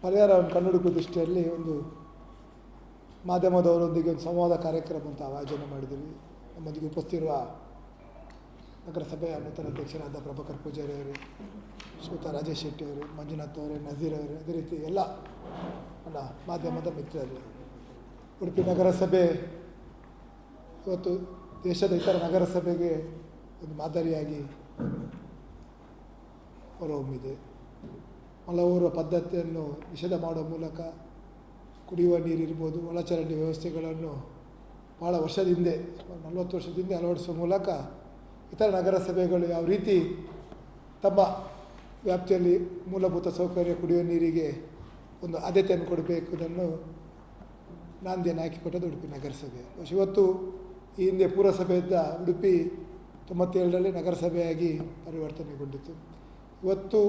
ಪರಿಹಾರವನ್ನು ಕಂಡುಹುಡುಕುವ ದೃಷ್ಟಿಯಲ್ಲಿ ಒಂದು ಮಾಧ್ಯಮದವರೊಂದಿಗೆ ಒಂದು ಸಂವಾದ ಕಾರ್ಯಕ್ರಮ ಅಂತ ಆಯೋಜನೆ ಮಾಡಿದ್ದೀವಿ. ನಮ್ಮೊಂದಿಗೆ ಉಪಸ್ಥಿತಿರುವ ನಗರಸಭೆಯ ನೂತನ ಅಧ್ಯಕ್ಷರಾದ ಪ್ರಭಾಕರ್ ಪೂಜಾರಿ ಅವರು, ಶ್ವೇತಾ ರಾಜೇಶ್ ಶೆಟ್ಟಿ ಅವರು, ಮಂಜುನಾಥ್ ಅವರು, ನಜೀರ್ ಅವರು, ಅದೇ ರೀತಿ ಎಲ್ಲ ನನ್ನ ಮಾಧ್ಯಮದ ಮಿತ್ರರು. ಉಡುಪಿ ನಗರಸಭೆ ಇವತ್ತು ದೇಶದ ಇತರ ನಗರಸಭೆಗೆ ಒಂದು ಮಾದರಿಯಾಗಿ ಹೊರಹೊಮ್ಮಿದೆ. ಮಲವೂರ ಪದ್ಧತಿಯನ್ನು ನಿಷೇಧ ಮಾಡುವ ಮೂಲಕ ಕುಡಿಯುವ ನೀರಿರ್ಬೋದು, ಒಳಚರಂಡಿ ವ್ಯವಸ್ಥೆಗಳನ್ನು ಭಾಳ ವರ್ಷದಿಂದ, 40 ವರ್ಷದಿಂದ ಅಳವಡಿಸುವ ಮೂಲಕ ಇತರ ನಗರಸಭೆಗಳು ಯಾವ ರೀತಿ ತಮ್ಮ ವ್ಯಾಪ್ತಿಯಲ್ಲಿ ಮೂಲಭೂತ ಸೌಕರ್ಯ ಕುಡಿಯುವ ನೀರಿಗೆ ಒಂದು ಆದ್ಯತೆಯನ್ನು ಕೊಡಬೇಕು ಇದನ್ನು ನಾಂದಿಯನ್ನು ಹಾಕಿಕೊಟ್ಟದ್ದು ಉಡುಪಿ ನಗರಸಭೆ. ಇವತ್ತು ಈ ಹಿಂದೆ ಪುರಸಭೆ ಇದ್ದ ಉಡುಪಿ 97ರಲ್ಲಿ ನಗರಸಭೆಯಾಗಿ ಪರಿವರ್ತನೆಗೊಂಡಿತು. ಇವತ್ತು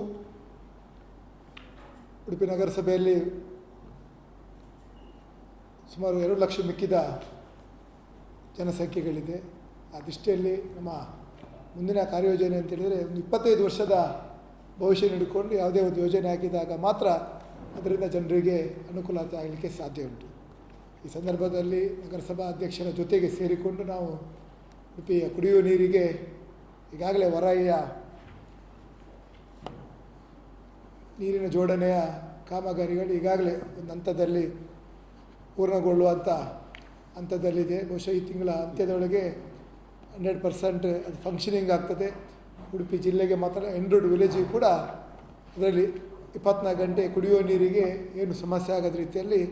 ಉಡುಪಿ ನಗರಸಭೆಯಲ್ಲಿ ಸುಮಾರು 2 ಲಕ್ಷ ಮಿಕ್ಕಿದ ಜನಸಂಖ್ಯೆಗಳಿದೆ. ಆ ದೃಷ್ಟಿಯಲ್ಲಿ ನಮ್ಮ ಮುಂದಿನ ಕಾರ್ಯಯೋಜನೆ ಅಂತೇಳಿದರೆ ಒಂದು 25 ವರ್ಷದ ಭವಿಷ್ಯ ನೀಡಿಕೊಂಡು ಯಾವುದೇ ಒಂದು ಯೋಜನೆ ಹಾಕಿದಾಗ ಮಾತ್ರ ಅದರಿಂದ ಜನರಿಗೆ ಅನುಕೂಲತೆ ಆಗಲಿಕ್ಕೆ ಸಾಧ್ಯ ಉಂಟು. ಈ ಸಂದರ್ಭದಲ್ಲಿ ನಗರಸಭಾ ಅಧ್ಯಕ್ಷರ ಜೊತೆಗೆ ಸೇರಿಕೊಂಡು ನಾವು ಉಡುಪಿಯ ಕುಡಿಯುವ ನೀರಿಗೆ ಈಗಾಗಲೇ ಹೊರಯ್ಯ ನೀರಿನ ಜೋಡಣೆಯ ಕಾಮಗಾರಿಗಳು ಈಗಾಗಲೇ ಒಂದು ಹಂತದಲ್ಲಿ ಪೂರ್ಣಗೊಳ್ಳುವಂಥ ಹಂತದಲ್ಲಿದೆ. ಬಹುಶಃ ಈ ತಿಂಗಳ ಅಂತ್ಯದೊಳಗೆ 100% ಅದು ಫಂಕ್ಷನಿಂಗ್ ಆಗ್ತದೆ. ಉಡುಪಿ ಜಿಲ್ಲೆಗೆ ಮಾತ್ರ ಎಂಡ್ರೋಡ್ ವಿಲೇಜಿಗೆ ಕೂಡ ಅದರಲ್ಲಿ 24 ಗಂಟೆ ಕುಡಿಯುವ ನೀರಿಗೆ ಏನು ಸಮಸ್ಯೆ ಆಗದ ರೀತಿಯಲ್ಲಿ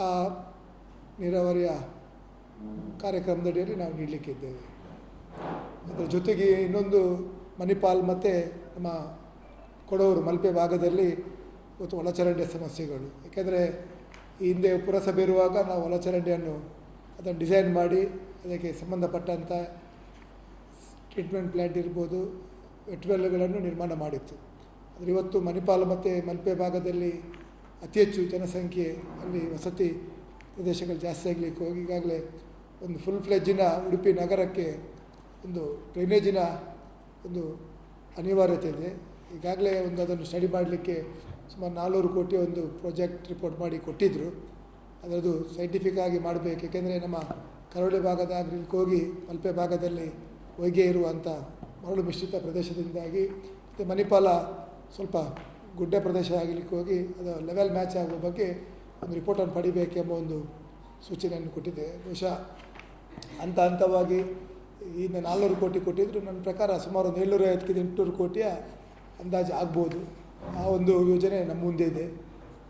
ಆ ನೀರಾವರಿಯ ಕಾರ್ಯಕ್ರಮದಡಿಯಲ್ಲಿ ನಾವು ನೀಡಲಿಕ್ಕಿದ್ದೇವೆ. ಅದರ ಜೊತೆಗೆ ಇನ್ನೊಂದು ಮಣಿಪಾಲ್ ಮತ್ತು ನಮ್ಮ ಕೊಡೂರು ಮಲ್ಪೆ ಭಾಗದಲ್ಲಿ ಇವತ್ತು ಒಳಚರಂಡಿಯ ಸಮಸ್ಯೆಗಳು. ಏಕೆಂದರೆ ಈ ಹಿಂದೆ ಪುರಸಭೆ ಇರುವಾಗ ನಾವು ಒಳಚರಂಡಿಯನ್ನು ಅದನ್ನು ಡಿಸೈನ್ ಮಾಡಿ ಅದಕ್ಕೆ ಸಂಬಂಧಪಟ್ಟಂಥ ಟ್ರೀಟ್ಮೆಂಟ್ ಪ್ಲ್ಯಾಂಟ್ ಇರ್ಬೋದು, ವೆಟ್ವೆಲ್ಗಳನ್ನು ನಿರ್ಮಾಣ ಮಾಡಿತ್ತು. ಆದರೆ ಇವತ್ತು ಮಣಿಪಾಲ ಮತ್ತು ಮಲ್ಪೆ ಭಾಗದಲ್ಲಿ ಅತಿ ಹೆಚ್ಚು ಜನಸಂಖ್ಯೆ, ಅಲ್ಲಿ ವಸತಿ ಪ್ರದೇಶಗಳು ಜಾಸ್ತಿ ಆಗಲಿಕ್ಕೆ ಹೋಗಿ ಈಗಾಗಲೇ ಒಂದು ಫುಲ್ ಫ್ಲೆಜ್ಜಿನ ಉಡುಪಿ ನಗರಕ್ಕೆ ಒಂದು ಡ್ರೈನೇಜಿನ ಒಂದು ಅನಿವಾರ್ಯತೆ ಇದೆ. ಈಗಾಗಲೇ ಒಂದು ಅದನ್ನು ಸ್ಟಡಿ ಮಾಡಲಿಕ್ಕೆ ಸುಮಾರು 400 ಕೋಟಿ ಒಂದು ಪ್ರಾಜೆಕ್ಟ್ ರಿಪೋರ್ಟ್ ಮಾಡಿ ಕೊಟ್ಟಿದ್ದರು. ಅದರದ್ದು ಸೈಂಟಿಫಿಕ್ ಆಗಿ ಮಾಡಬೇಕು. ಏಕೆಂದರೆ ನಮ್ಮ ಕರಾವಳಿ ಭಾಗದ ಅಗ್ರಿಲಿಕ್ಕೆ ಹೋಗಿ ಮಲ್ಪೆ ಭಾಗದಲ್ಲಿ ಹೊಯ್ಗೆ ಇರುವಂಥ ಮರಳು ಮಿಶ್ರಿತ ಪ್ರದೇಶದಿಂದಾಗಿ ಮತ್ತು ಮಣಿಪಾಲ ಸ್ವಲ್ಪ ಗುಡ್ಡ ಪ್ರದೇಶ ಆಗಲಿಕ್ಕೆ ಹೋಗಿ ಅದು ಲೆವೆಲ್ ಮ್ಯಾಚ್ ಆಗುವ ಬಗ್ಗೆ ಒಂದು ರಿಪೋರ್ಟನ್ನು ಪಡಿಬೇಕೆಂಬ ಒಂದು ಸೂಚನೆಯನ್ನು ಕೊಟ್ಟಿದೆ. ಬಹುಶಃ ಹಂತವಾಗಿ ಇನ್ನು 400 ಕೋಟಿ ಕೊಟ್ಟಿದ್ದರು. ನನ್ನ ಪ್ರಕಾರ ಸುಮಾರು 750-800 ಕೋಟಿಯ ಅಂದಾಜು ಆಗ್ಬೋದು. ಆ ಒಂದು ಯೋಜನೆ ನಮ್ಮ ಮುಂದೆ ಇದೆ.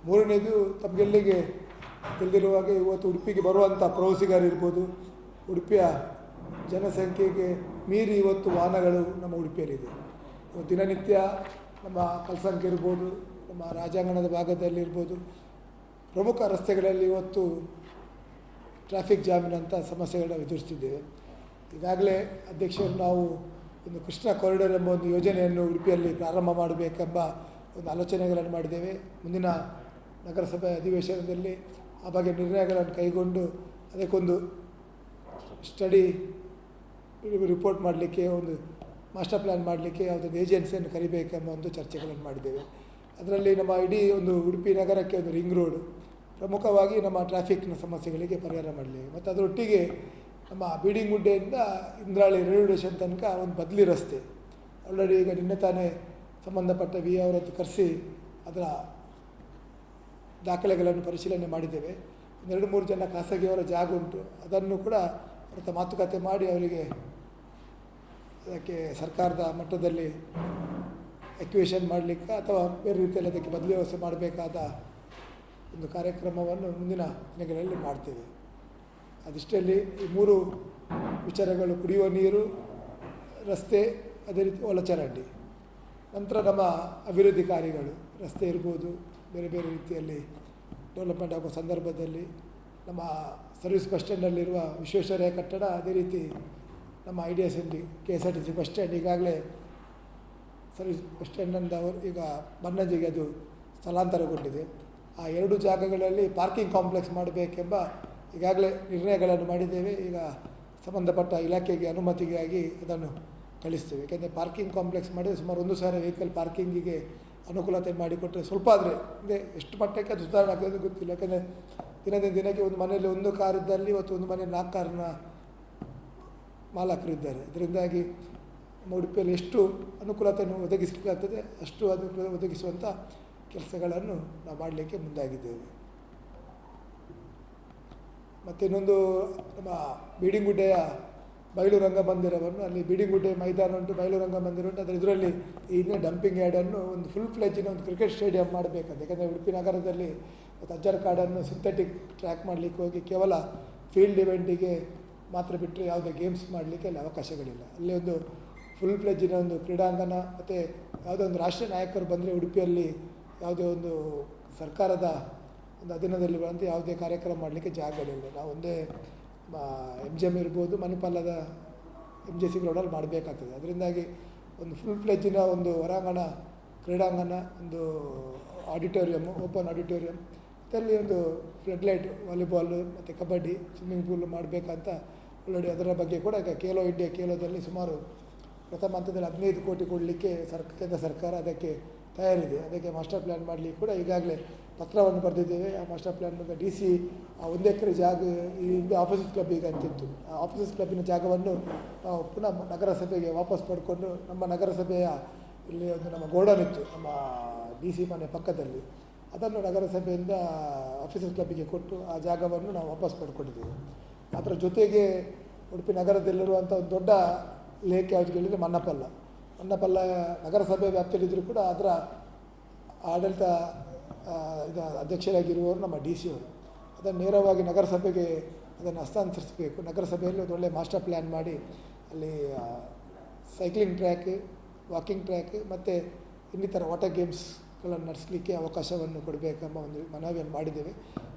ಮೂರನೇದು ತಮಗೆಲ್ಲಿಗೆ ತಿಳಿದಿರುವಾಗ ಇವತ್ತು ಉಡುಪಿಗೆ ಬರುವಂಥ ಪ್ರವಾಸಿಗರಿರ್ಬೋದು, ಉಡುಪಿಯ ಜನಸಂಖ್ಯೆಗೆ ಮೀರಿ ಇವತ್ತು ವಾಹನಗಳು ನಮ್ಮ ಉಡುಪಿಯಲ್ಲಿದೆ. ದಿನನಿತ್ಯ ನಮ್ಮ ಕಲ್ಸಂಕ ಇರ್ಬೋದು, ನಮ್ಮ ರಾಜಾಂಗಣದ ಭಾಗದಲ್ಲಿರ್ಬೋದು, ಪ್ರಮುಖ ರಸ್ತೆಗಳಲ್ಲಿ ಇವತ್ತು ಟ್ರಾಫಿಕ್ ಜಾಮಿನಂಥ ಸಮಸ್ಯೆಗಳನ್ನ ಎದುರಿಸ್ತಿದ್ದೇವೆ. ಈಗಾಗಲೇ ಅಧ್ಯಕ್ಷರು ನಾವು ಒಂದು ಕೃಷ್ಣ ಕಾರಿಡಾರ್ ಎಂಬ ಒಂದು ಯೋಜನೆಯನ್ನು ಉಡುಪಿಯಲ್ಲಿ ಪ್ರಾರಂಭ ಮಾಡಬೇಕೆಂಬ ಒಂದು ಆಲೋಚನೆಗಳನ್ನು ಮಾಡಿದ್ದೇವೆ. ಮುಂದಿನ ನಗರಸಭೆ ಅಧಿವೇಶನದಲ್ಲಿ ಆ ಬಗ್ಗೆ ನಿರ್ಣಯಗಳನ್ನು ಕೈಗೊಂಡು ಅದಕ್ಕೊಂದು ಸ್ಟಡಿ ರಿಪೋರ್ಟ್ ಮಾಡಲಿಕ್ಕೆ, ಒಂದು ಮಾಸ್ಟರ್ ಪ್ಲ್ಯಾನ್ ಮಾಡಲಿಕ್ಕೆ ಯಾವುದೊಂದು ಏಜೆನ್ಸಿಯನ್ನು ಕರಿಬೇಕೆಂಬ ಒಂದು ಚರ್ಚೆಗಳನ್ನು ಮಾಡಿದ್ದೇವೆ. ಅದರಲ್ಲಿ ನಮ್ಮ ಇಡೀ ಒಂದು ಉಡುಪಿ ನಗರಕ್ಕೆ ಒಂದು ರಿಂಗ್ ರೋಡ್, ಪ್ರಮುಖವಾಗಿ ನಮ್ಮ ಟ್ರಾಫಿಕ್ನ ಸಮಸ್ಯೆಗಳಿಗೆ ಪರಿಹಾರ ಮಾಡಲಿ. ಮತ್ತು ಅದರೊಟ್ಟಿಗೆ ನಮ್ಮ ಬೀಡಿಗುಡ್ಡೆಯಿಂದ ಇಂದ್ರಾಳಿ ರೈಲ್ವೆ ಸ್ಟೇಷನ್ ತನಕ ಒಂದು ಬದಲಿ ರಸ್ತೆ ಆಲ್ರೆಡಿ ಈಗ ನಿನ್ನೆ ತಾನೇ ಸಂಬಂಧಪಟ್ಟ ವಿ ಅವರದ್ದು ಕರೆಸಿ ಅದರ ದಾಖಲೆಗಳನ್ನು ಪರಿಶೀಲನೆ ಮಾಡಿದ್ದೇವೆ. 2-3 ಜನ ಖಾಸಗಿಯವರ ಜಾಗ ಉಂಟು, ಅದನ್ನು ಕೂಡ ಅವರ ಮಾತುಕತೆ ಮಾಡಿ ಅವರಿಗೆ ಅದಕ್ಕೆ ಸರ್ಕಾರದ ಮಟ್ಟದಲ್ಲಿ ಎಕ್ವಿಷನ್ ಮಾಡಲಿಕ್ಕೆ ಅಥವಾ ಬೇರೆ ರೀತಿಯಲ್ಲಿ ಅದಕ್ಕೆ ಬದಲಿ ವ್ಯವಸ್ಥೆ ಮಾಡಬೇಕಾದ ಒಂದು ಕಾರ್ಯಕ್ರಮವನ್ನು ಮುಂದಿನ ದಿನಗಳಲ್ಲಿ ಮಾಡ್ತೇವೆ. ಅದಿಷ್ಟರಲ್ಲಿ ಈ 3 ವಿಚಾರಗಳು: ಕುಡಿಯುವ ನೀರು, ರಸ್ತೆ, ಅದೇ ರೀತಿ ಒಳಚರಂಡಿ. ನಂತರ ನಮ್ಮ ಅಭಿವೃದ್ಧಿ ಕಾರ್ಯಗಳು, ರಸ್ತೆ ಇರ್ಬೋದು, ಬೇರೆ ಬೇರೆ ರೀತಿಯಲ್ಲಿ ಡೆವಲಪ್ಮೆಂಟ್ ಆಗುವ ಸಂದರ್ಭದಲ್ಲಿ ನಮ್ಮ ಸರ್ವಿಸ್ ಬಸ್ ಸ್ಟ್ಯಾಂಡಲ್ಲಿರುವ ವಿಶ್ವೇಶ್ವರಯ್ಯ ಕಟ್ಟಡ, ಅದೇ ರೀತಿ ನಮ್ಮ IDSND KSRTC ಬಸ್ ಸ್ಟ್ಯಾಂಡ್ ಈಗಾಗಲೇ ಸರ್ವಿಸ್ ಬಸ್ ಸ್ಟ್ಯಾಂಡಿಂದ ಈಗ ಬನ್ನಂಜಿಗೆ ಅದು ಸ್ಥಳಾಂತರಗೊಂಡಿದೆ. ಆ 2 ಜಾಗಗಳಲ್ಲಿ ಪಾರ್ಕಿಂಗ್ ಕಾಂಪ್ಲೆಕ್ಸ್ ಮಾಡಬೇಕೆಂಬ ಈಗಾಗಲೇ ನಿರ್ಣಯಗಳನ್ನು ಮಾಡಿದ್ದೇವೆ. ಈಗ ಸಂಬಂಧಪಟ್ಟ ಇಲಾಖೆಗೆ ಅನುಮತಿಗಾಗಿ ಅದನ್ನು ಕಳಿಸ್ತೇವೆ. ಏಕೆಂದರೆ ಪಾರ್ಕಿಂಗ್ ಕಾಂಪ್ಲೆಕ್ಸ್ ಮಾಡಿದರೆ ಸುಮಾರು 1,000 ವೆಹಿಕಲ್ ಪಾರ್ಕಿಂಗಿಗೆ ಅನುಕೂಲತೆ ಮಾಡಿಕೊಟ್ರೆ ಸ್ವಲ್ಪ ಆದರೆ ಅಂದರೆ ಎಷ್ಟು ಮಟ್ಟಕ್ಕೆ ಅದು ಸುಧಾರಣೆ ಆಗ್ತದೆ ಗೊತ್ತಿಲ್ಲ. ಯಾಕಂದರೆ ದಿನದಿಂದ ದಿನಕ್ಕೆ ಒಂದು ಮನೆಯಲ್ಲಿ ಒಂದು ಕಾರಿದ್ದಲ್ಲಿ ಇವತ್ತು ಒಂದು ಮನೆಯಲ್ಲಿ 4 ಕಾರಿನ ಮಾಲಕರಿದ್ದಾರೆ. ಇದರಿಂದಾಗಿ ನಮ್ಮ ಉಡುಪಿಯಲ್ಲಿ ಎಷ್ಟು ಅನುಕೂಲತೆಯನ್ನು ಒದಗಿಸಲಿಕ್ಕಾಗ್ತದೆ ಅಷ್ಟು ಅನುಕೂಲ ಒದಗಿಸುವಂಥ ಕೆಲಸಗಳನ್ನು ನಾವು ಮಾಡಲಿಕ್ಕೆ ಮುಂದಾಗಿದ್ದೇವೆ. ಮತ್ತು ಇನ್ನೊಂದು ನಮ್ಮ ಬೀಡಿಂಗುಡ್ಡೆಯ ಬಯಲು ರಂಗಮಂದಿರವನ್ನು, ಅಲ್ಲಿ ಬೀಡಿಂಗುಡ್ಡೆ ಮೈದಾನ ಉಂಟು, ಬಯಲು ರಂಗಮಂದಿರ ಉಂಟು, ಅದರ ಇದರಲ್ಲಿ ಇನ್ನೇ ಡಂಪಿಂಗ್ ಯಾರ್ಡನ್ನು ಒಂದು ಫುಲ್ ಫ್ಲೆಜ್ಜಿನ ಒಂದು ಕ್ರಿಕೆಟ್ ಸ್ಟೇಡಿಯಂ ಮಾಡಬೇಕಂತ. ಯಾಕಂದರೆ ಉಡುಪಿ ನಗರದಲ್ಲಿ ಅಜ್ಜರ್ ಕಾರ್ಡನ್ನು ಸಿಂಥೆಟಿಕ್ ಟ್ರ್ಯಾಕ್ ಮಾಡಲಿಕ್ಕೆ ಹೋಗಿ ಕೇವಲ ಫೀಲ್ಡ್ ಇವೆಂಟಿಗೆ ಮಾತ್ರ ಬಿಟ್ಟರೆ ಯಾವುದೇ ಗೇಮ್ಸ್ ಮಾಡಲಿಕ್ಕೆ ಅಲ್ಲಿ ಅವಕಾಶಗಳಿಲ್ಲ. ಅಲ್ಲಿ ಒಂದು ಫುಲ್ ಫ್ಲೆಜ್ಜಿನ ಒಂದು ಕ್ರೀಡಾಂಗಣ ಮತ್ತು ಯಾವುದೋ ಒಂದು ರಾಷ್ಟ್ರೀಯ ನಾಯಕರು ಬಂದರೆ ಉಡುಪಿಯಲ್ಲಿ ಯಾವುದೇ ಒಂದು ಸರ್ಕಾರದ ಒಂದು ಅಧೀನದಲ್ಲಿ ಬರುವಂಥ ಯಾವುದೇ ಕಾರ್ಯಕ್ರಮ ಮಾಡಲಿಕ್ಕೆ ಜಾಗಗಳಿಲ್ಲ. ನಾವು ಒಂದೇ MGM ಇರ್ಬೋದು, ಮಣಿಪಾಲದ MJC ಗ್ರೌಂಡಲ್ಲಿ ಮಾಡಬೇಕಾಗ್ತದೆ. ಅದರಿಂದಾಗಿ ಒಂದು ಫುಲ್ ಫ್ಲೆಜ್ಜಿನ ಒಂದು ಹೊರಾಂಗಣ ಕ್ರೀಡಾಂಗಣ, ಒಂದು ಆಡಿಟೋರಿಯಮ್ಮು, ಓಪನ್ ಆಡಿಟೋರಿಯಂ, ಮತ್ತಲ್ಲಿ ಒಂದು ಫ್ಲಡ್ಲೈಟ್ ವಾಲಿಬಾಲು ಮತ್ತು ಕಬಡ್ಡಿ, ಸ್ವಿಮ್ಮಿಂಗ್ ಪೂಲ್ ಮಾಡಬೇಕಂತ ಆಲ್ರೆಡಿ ಅದರ ಬಗ್ಗೆ ಕೂಡ ಈಗ ಖೇಲೋ ಇಂಡಿಯಾ ಖೇಲೋದಲ್ಲಿ ಸುಮಾರು ಪ್ರಥಮ ಹಂತದಲ್ಲಿ 15 ಕೋಟಿ ಕೊಡಲಿಕ್ಕೆ ಕೇಂದ್ರ ಸರ್ಕಾರ ಅದಕ್ಕೆ ತಯಾರಿದೆ. ಅದಕ್ಕೆ ಮಾಸ್ಟರ್ ಪ್ಲ್ಯಾನ್ ಮಾಡಲಿಕ್ಕೆ ಕೂಡ ಈಗಾಗಲೇ ಪತ್ರವನ್ನು ಬರೆದಿದ್ದೇವೆ. ಆ ಮಾಸ್ಟರ್ ಪ್ಲ್ಯಾನ್ ಬಗ್ಗೆ DC 1 ಎಕರೆ ಜಾಗ ಈ ಹಿಂದೆ ಆಫೀಸಸ್ ಕ್ಲಬ್ ಈಗ ಅಂತಿತ್ತು, ಆ ಆಫೀಸಸ್ ಕ್ಲಬ್ಬಿನ ಜಾಗವನ್ನು ನಾವು ಪುನಃ ನಗರಸಭೆಗೆ ವಾಪಸ್ ಪಡ್ಕೊಂಡು, ನಮ್ಮ ನಗರಸಭೆಯ ಇಲ್ಲಿ ಒಂದು ನಮ್ಮ ಗೋಡನ್ ಇತ್ತು ನಮ್ಮ DC ಮನೆ ಪಕ್ಕದಲ್ಲಿ, ಅದನ್ನು ನಗರಸಭೆಯಿಂದ ಆಫೀಸಸ್ ಕ್ಲಬ್ಬಿಗೆ ಕೊಟ್ಟು ಆ ಜಾಗವನ್ನು ನಾವು ವಾಪಸ್ ಪಡ್ಕೊಂಡಿದ್ದೇವೆ. ಅದರ ಜೊತೆಗೆ ಉಡುಪಿ ನಗರದಲ್ಲಿರುವಂಥ ಒಂದು ದೊಡ್ಡ ಲೇಕ್ ಯಾವುದು ಕೇಳಿದರೆ ಮನ್ನಪಲ್ಲ ನಗರಸಭೆ ವ್ಯಾಪ್ತಿಯಲ್ಲಿದ್ದರೂ ಕೂಡ ಅದರ ಆಡಳಿತ ಅಧ್ಯಕ್ಷರಾಗಿರುವವರು ನಮ್ಮ DC ಅವರು. ಅದನ್ನು ನೇರವಾಗಿ ನಗರಸಭೆಗೆ ಅದನ್ನು ಹಸ್ತಾಂತರಿಸಬೇಕು. ನಗರಸಭೆಯಲ್ಲಿ ಒಂದು ಒಳ್ಳೆಯ ಮಾಸ್ಟರ್ ಪ್ಲ್ಯಾನ್ ಮಾಡಿ ಅಲ್ಲಿ ಸೈಕ್ಲಿಂಗ್ ಟ್ರ್ಯಾಕ್, ವಾಕಿಂಗ್ ಟ್ರ್ಯಾಕ್ ಮತ್ತು ಇನ್ನಿತರ ವಾಟರ್ ಗೇಮ್ಸ್ಗಳನ್ನು ನಡೆಸಲಿಕ್ಕೆ ಅವಕಾಶವನ್ನು ಕೊಡಬೇಕೆಂಬ ಒಂದು ಮನವಿಯನ್ನು ಮಾಡಿದ್ದೇವೆ.